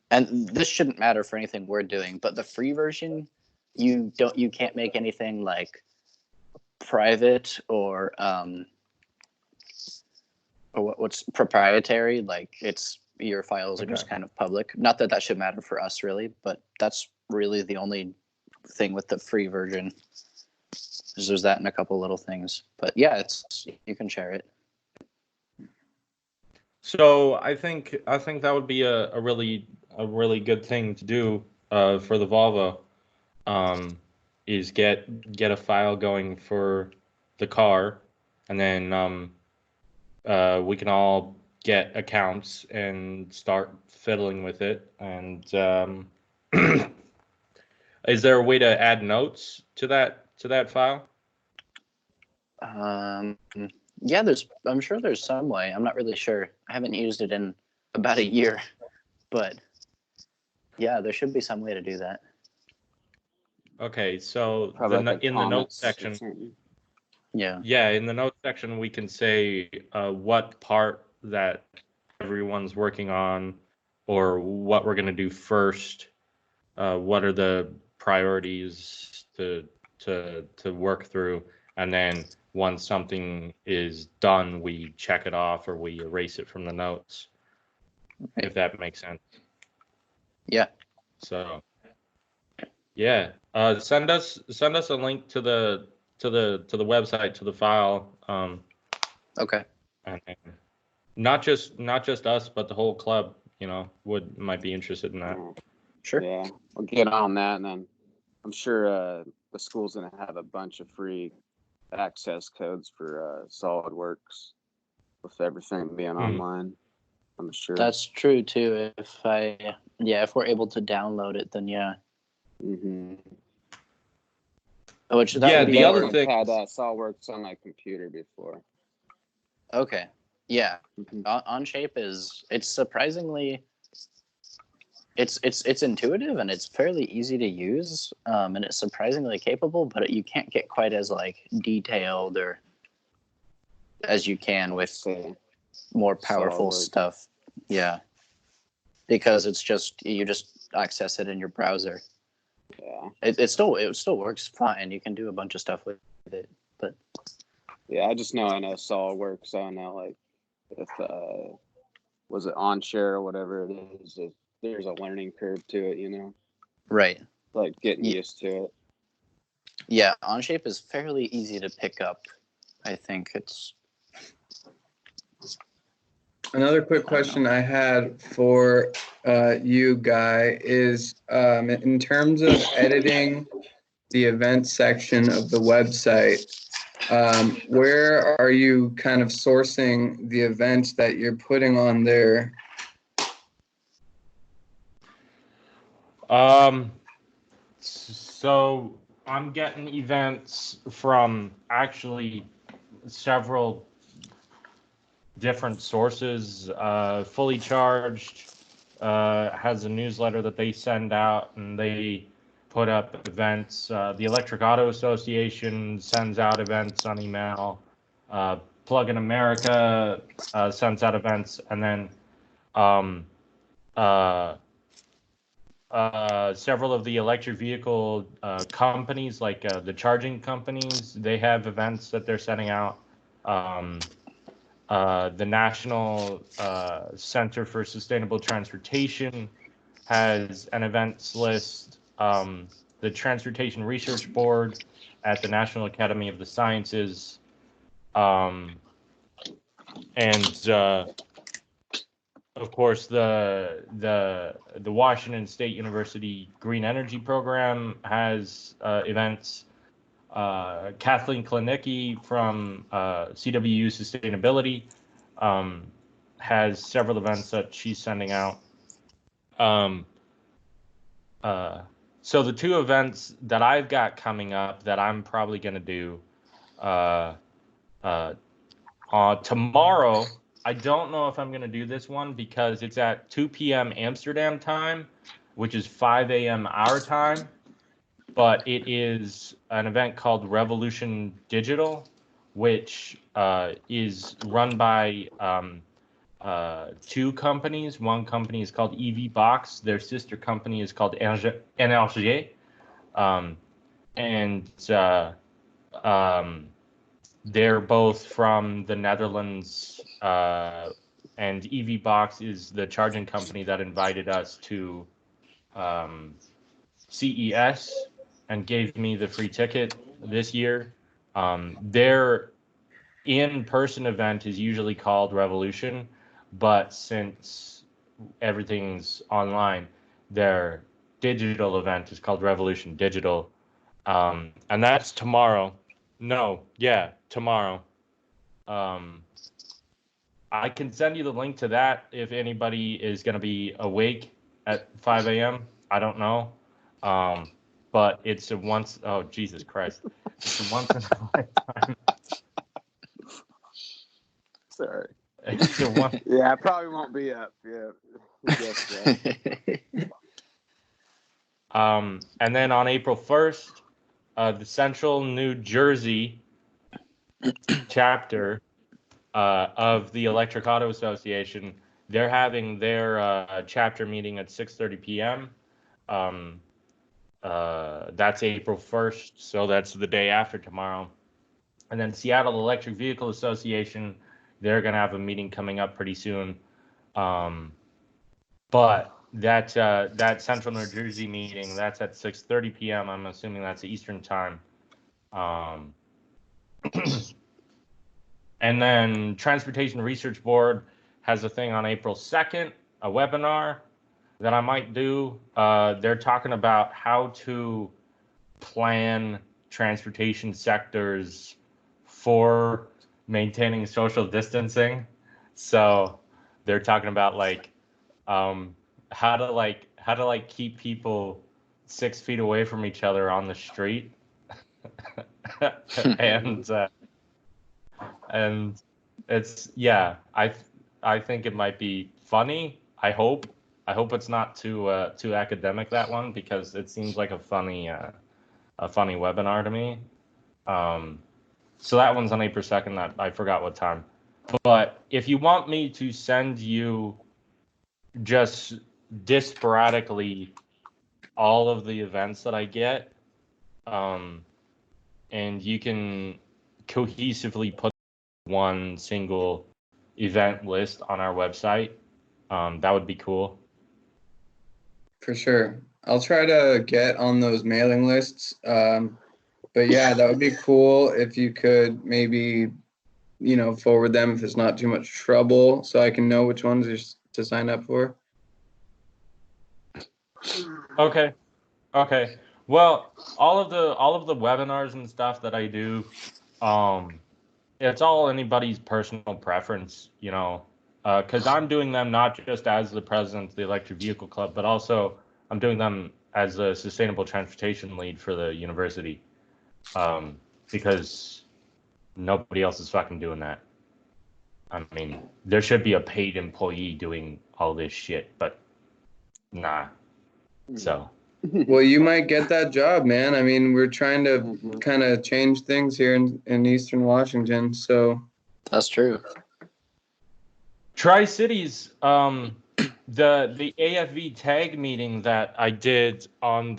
this shouldn't matter for anything we're doing, but the free version, you can't make anything like private or what's proprietary. Like your files are just kind of public. Not that should matter for us really, but that's really the only thing with the free version. There's that and a couple little things, but yeah, you can share it. So I think that would be a really good thing to do for the Volvo, is get a file going for the car, and then we can all get accounts and start fiddling with it. And is there a way to add notes to that file? Yeah, I'm sure there's some way. I'm not really sure. I haven't used it in about a year, but yeah, there should be some way to do that. Okay, so Probably the like a in the note comments or section, something. Yeah. yeah, in the note section we can say what part that everyone's working on, or what we're gonna do first. What are the priorities to work through, and then once something is done, we check it off or we erase it from the notes, if that makes sense. Yeah. So, yeah, send us a link to the website, to the file, Okay. and not just us, but the whole club, might be interested in that. Yeah. Sure. Yeah, we'll get on that, and then I'm sure the school's gonna have a bunch of free access codes for SolidWorks with everything being online. I'm sure. That's true too. If we're able to download it, then yeah. Mm-hmm. Which that Yeah, would be the other thing. Had SolidWorks on my computer before. Okay. Yeah. Mhm. Onshape it's surprisingly it's intuitive and it's fairly easy to use, and it's surprisingly capable, but you can't get quite as like detailed or as you can with Say, more powerful SolidWorks. stuff. Yeah. Because you just access it in your browser. Yeah. It still works fine. You can do a bunch of stuff with it, but Yeah, I know SolidWorks. I don't know, like, if was it OnShare or whatever it is, there's a learning curve to it, right. like getting Ye- used to it. Yeah, Onshape is fairly easy to pick up. I think it's Another quick question I had for you, Guy, is in terms of editing the event section of the website, where are you kind of sourcing the events that you're putting on there? So I'm getting events from actually several different sources. Fully Charged has a newsletter that they send out, and they put up events. The Electric Auto Association sends out events on email. Plug in America sends out events, and then several of the electric vehicle companies, like the charging companies, they have events that they're sending out. The National Center for Sustainable Transportation has an events list. The Transportation Research Board at the National Academy of the Sciences, and of course the Washington State University Green Energy Program has events. Kathleen Klinicki from CWU Sustainability has several events that she's sending out. So the two events that I've got coming up that I'm probably going to do tomorrow, I don't know if I'm going to do this one because it's at 2 p.m. Amsterdam time, which is 5 a.m. our time. But it is an event called Revolution Digital, which is run by two companies. One company is called EV Box. Their sister company is called Energie. And they're both from the Netherlands. And EV Box is the charging company that invited us to CES and gave me the free ticket this year. Their in-person event is usually called Revolution, but since everything's online, their digital event is called Revolution Digital. And that's tomorrow. No, yeah, tomorrow. I can send you the link to that if anybody is going to be awake at 5 a.m. I don't know. But it's a once, oh, Jesus Christ. It's a once in a lifetime. Sorry. It's a one. Yeah, I probably won't be up. Yeah. Yes, And then on April 1st, the Central New Jersey chapter of the Electric Auto Association, they're having their chapter meeting at 6:30 p.m. That's April 1st, so that's the day after tomorrow. And then Seattle Electric Vehicle Association, they're going to have a meeting coming up pretty soon. But that Central New Jersey meeting, that's at 6:30 p.m. I'm assuming that's Eastern time. And then Transportation Research Board has a thing on April 2nd, a webinar that I might do. They're talking about how to plan transportation sectors for maintaining social distancing. So they're talking about like how to keep people 6 feet away from each other on the street. and it's, yeah, I think it might be funny. I hope it's not too academic, that one, because it seems like a funny webinar to me. So that one's on April 2nd. I forgot what time. But if you want me to send you just sporadically all of the events that I get, and you can cohesively put one single event list on our website, that would be cool. For sure. I'll try to get on those mailing lists. But yeah, that would be cool if you could maybe, forward them if it's not too much trouble, so I can know which ones to sign up for. Okay. Well, all of the webinars and stuff that I do, it's all anybody's personal preference, because I'm doing them not just as the president of the Electric Vehicle Club, but also I'm doing them as a sustainable transportation lead for the university, because nobody else is fucking doing that. I mean, there should be a paid employee doing all this shit, but nah. So. Well, you might get that job, man. I mean, we're trying to kind of change things here in Eastern Washington, so. That's true. Tri-Cities, the AFV tag meeting that I did on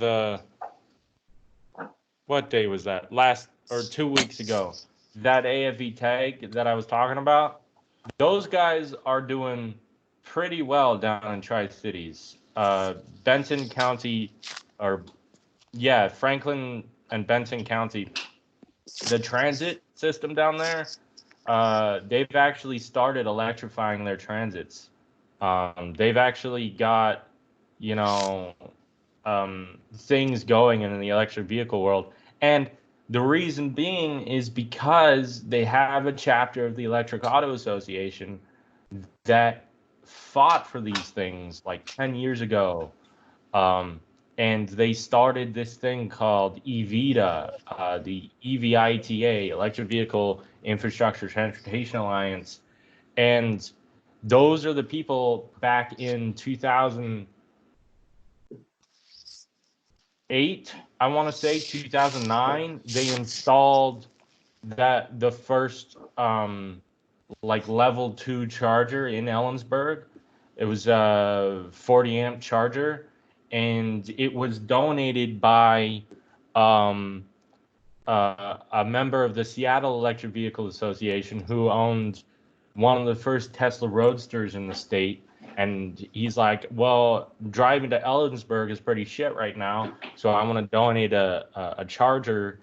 what day was that? 2 weeks ago. That AFV tag that I was talking about, those guys are doing pretty well down in Tri-Cities. Benson County, Franklin and Benson County, the transit system down there, they've actually started electrifying their transits. They've actually got, things going in the electric vehicle world. And the reason being is because they have a chapter of the Electric Auto Association that fought for these things like 10 years ago. And they started this thing called EVITA, the EVITA, Electric Vehicle Infrastructure Transportation Alliance. And those are the people back in 2008, I want to say 2009, they installed the first level 2 charger in Ellensburg. It was a 40 amp charger, and it was donated by a member of the Seattle Electric Vehicle Association who owned one of the first Tesla Roadsters in the state. And he's like, well, driving to Ellensburg is pretty shit right now, so I want to donate a charger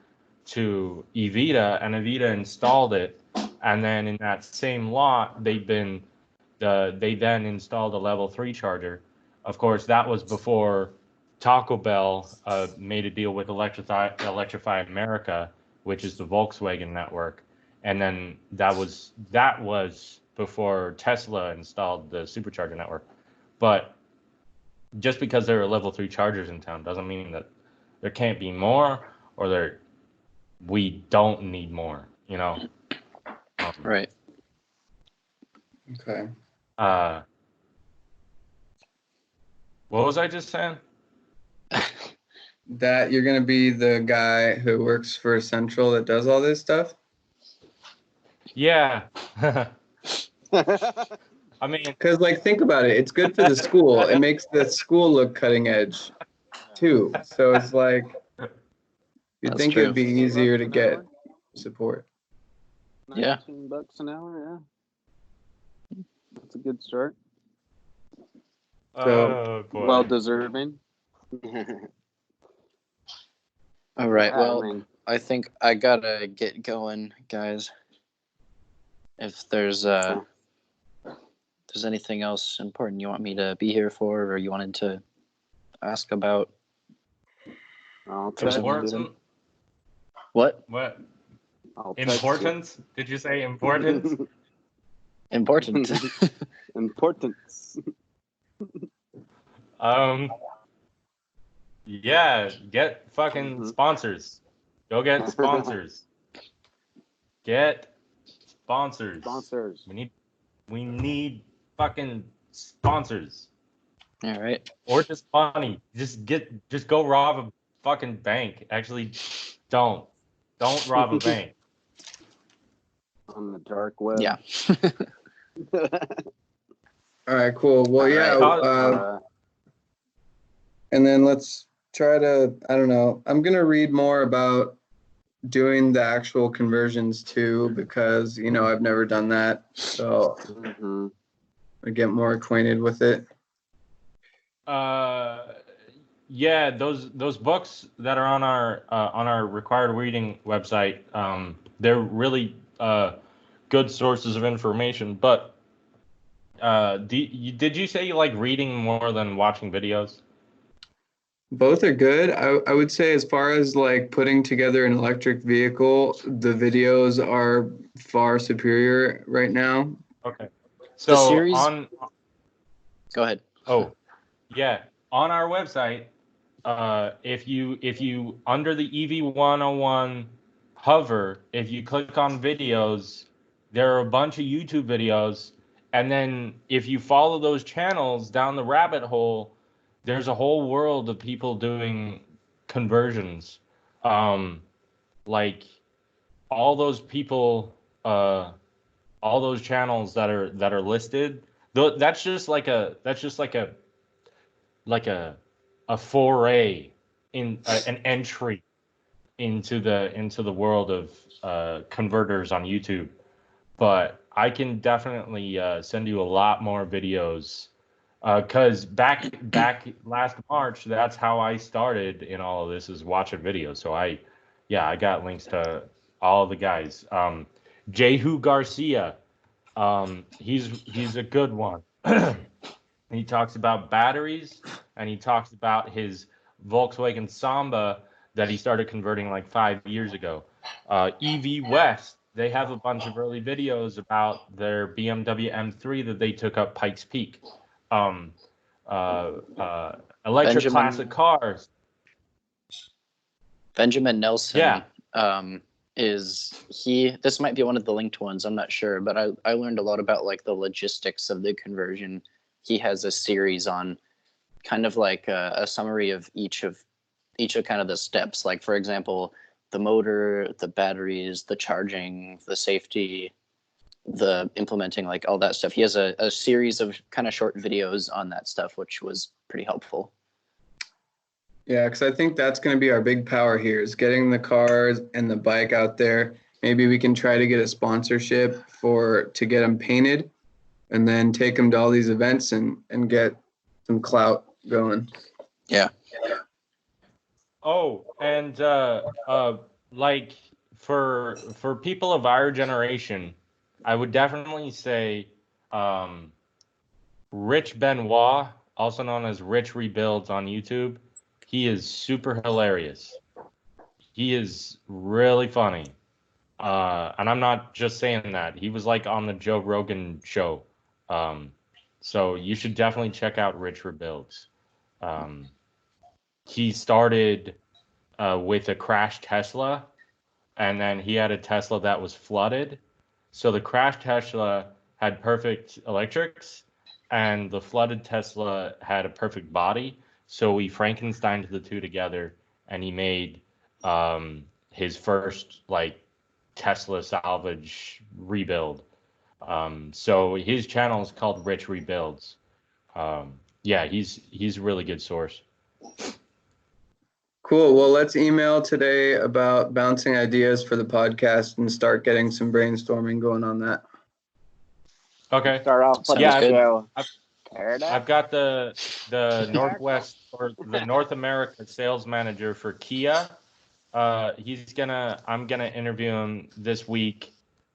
to EVITA, and EVITA installed it. And then in that same lot, they then installed a level 3 charger. Of course, that was before Taco Bell made a deal with Electrify America, which is the Volkswagen network. And then that was before Tesla installed the supercharger network. But just because there are level 3 chargers in town doesn't mean that there can't be more, or we don't need more, Right. Okay. What was I just saying? that you're gonna be the guy who works for Central that does all this stuff? Yeah. I mean, Because like think about it, it's good for the school. It makes the school look cutting edge too. So it's like you'd That's think true. it'd be easier to get support. Yeah. $19 an hour, yeah. That's a good start. oh boy. Well deserving. All right. Yeah, Well, I mean, I think I gotta get going, guys. If there's anything else important you want me to be here for, or you wanted to ask about, I'll text you. Important? what? What? I'll text you. Importance? Did you say importance? Important. Importance. Yeah, get fucking Mhm. sponsors. Go get sponsors. Get sponsors. Sponsors. We need fucking sponsors. All right. Or just money. Just go rob a fucking bank. Actually, don't rob a bank. On the dark web. Yeah. All right, cool. Well, yeah. Alright. And then let's try to, I don't know, I'm going to read more about doing the actual conversions too, because, you know, I've never done that. So Mhm. I get more acquainted with it. Yeah, those books that are on our required reading website, they're really good sources of information. But did you say you like reading more than watching videos? Both are good. I would say as far as like putting together an electric vehicle, the videos are far superior right now. Okay. The So series- on Go ahead. Oh, yeah. On our website, if you under the EV101 hover, if you click on videos, there are a bunch of YouTube videos, and then if you follow those channels down the rabbit hole, there's a whole world of people doing conversions. Like all those people, all those channels that are listed. That's just like a foray in an entry into the world of converters on YouTube. But I can definitely send you a lot more videos because back last March, that's how I started in all of this, is watching videos. So I got links to all of the guys. Jehu Garcia, he's a good one. He talks about batteries, and he talks about his Volkswagen Samba that he started converting like 5 years ago. EV West, they have a bunch of early videos about their BMW M3 that they took up Pikes Peak. Electric classic cars. Benjamin Nelson. Yeah. This might be one of the linked ones, I'm not sure, but I learned a lot about like the logistics of the conversion. He has a series on kind of like a summary of each of kind of the steps. Like, for example, the motor, the batteries, the charging, the safety, the implementing, like all that stuff. He has a series of kind of short videos on that stuff, which was pretty helpful. Yeah, because I think that's going to be our big power here, is getting the cars and the bike out there. Maybe we can try to get a sponsorship to get them painted, and then take them to all these events and get some clout going. Yeah. Oh, and like for people of our generation, I would definitely say Rich Benoit, also known as Rich Rebuilds on YouTube. He is super hilarious. He is really funny. And I'm not just saying that. He was like on the Joe Rogan show. So you should definitely check out Rich Rebuilds. He started with a crashed Tesla, and then he had a Tesla that was flooded. So the crashed Tesla had perfect electrics, and the flooded Tesla had a perfect body. So we Frankensteined the two together, and he made his first like Tesla salvage rebuild. So his channel is called Rich Rebuilds. Yeah, he's a really good source. Cool. Well, let's email today about bouncing ideas for the podcast and start getting some brainstorming going on that. Okay. Start off with Yeah, the good. show. I've got the Northwest or the North America sales manager for Kia. I'm gonna interview him this week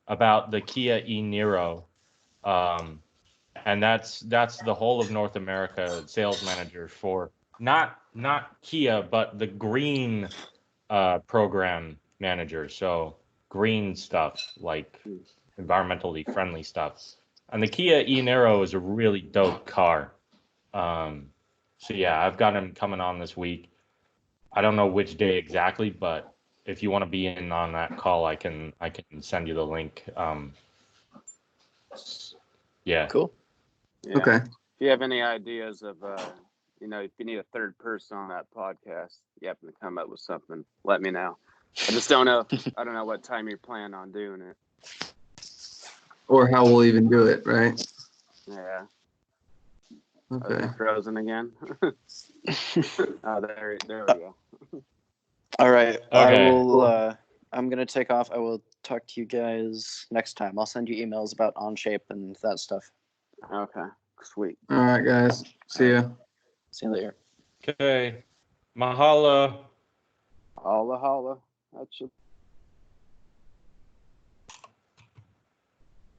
about the Kia e-Niro. And that's the whole of North America sales manager for not Kia, but the green program manager. So green stuff, like environmentally friendly stuff. And the Kia e-Niro is a really dope car. So yeah, I've got him coming on this week. I don't know which day exactly, but if you want to be in on that call, I can send you the link. Yeah. Cool. Yeah. Okay. If you have any ideas of, if you need a third person on that podcast, you happen to come up with something, let me know. I just don't know. I don't know what time you're planning on doing it. Or how we'll even do it, right? Yeah. Okay. Frozen again. Oh, there we go. All right. Okay. I will. I'm gonna take off. I will talk to you guys next time. I'll send you emails about OnShape and that stuff. Okay. Sweet. All right, guys. See ya. See you later. Okay. Mahalo. Holla, holla. That's your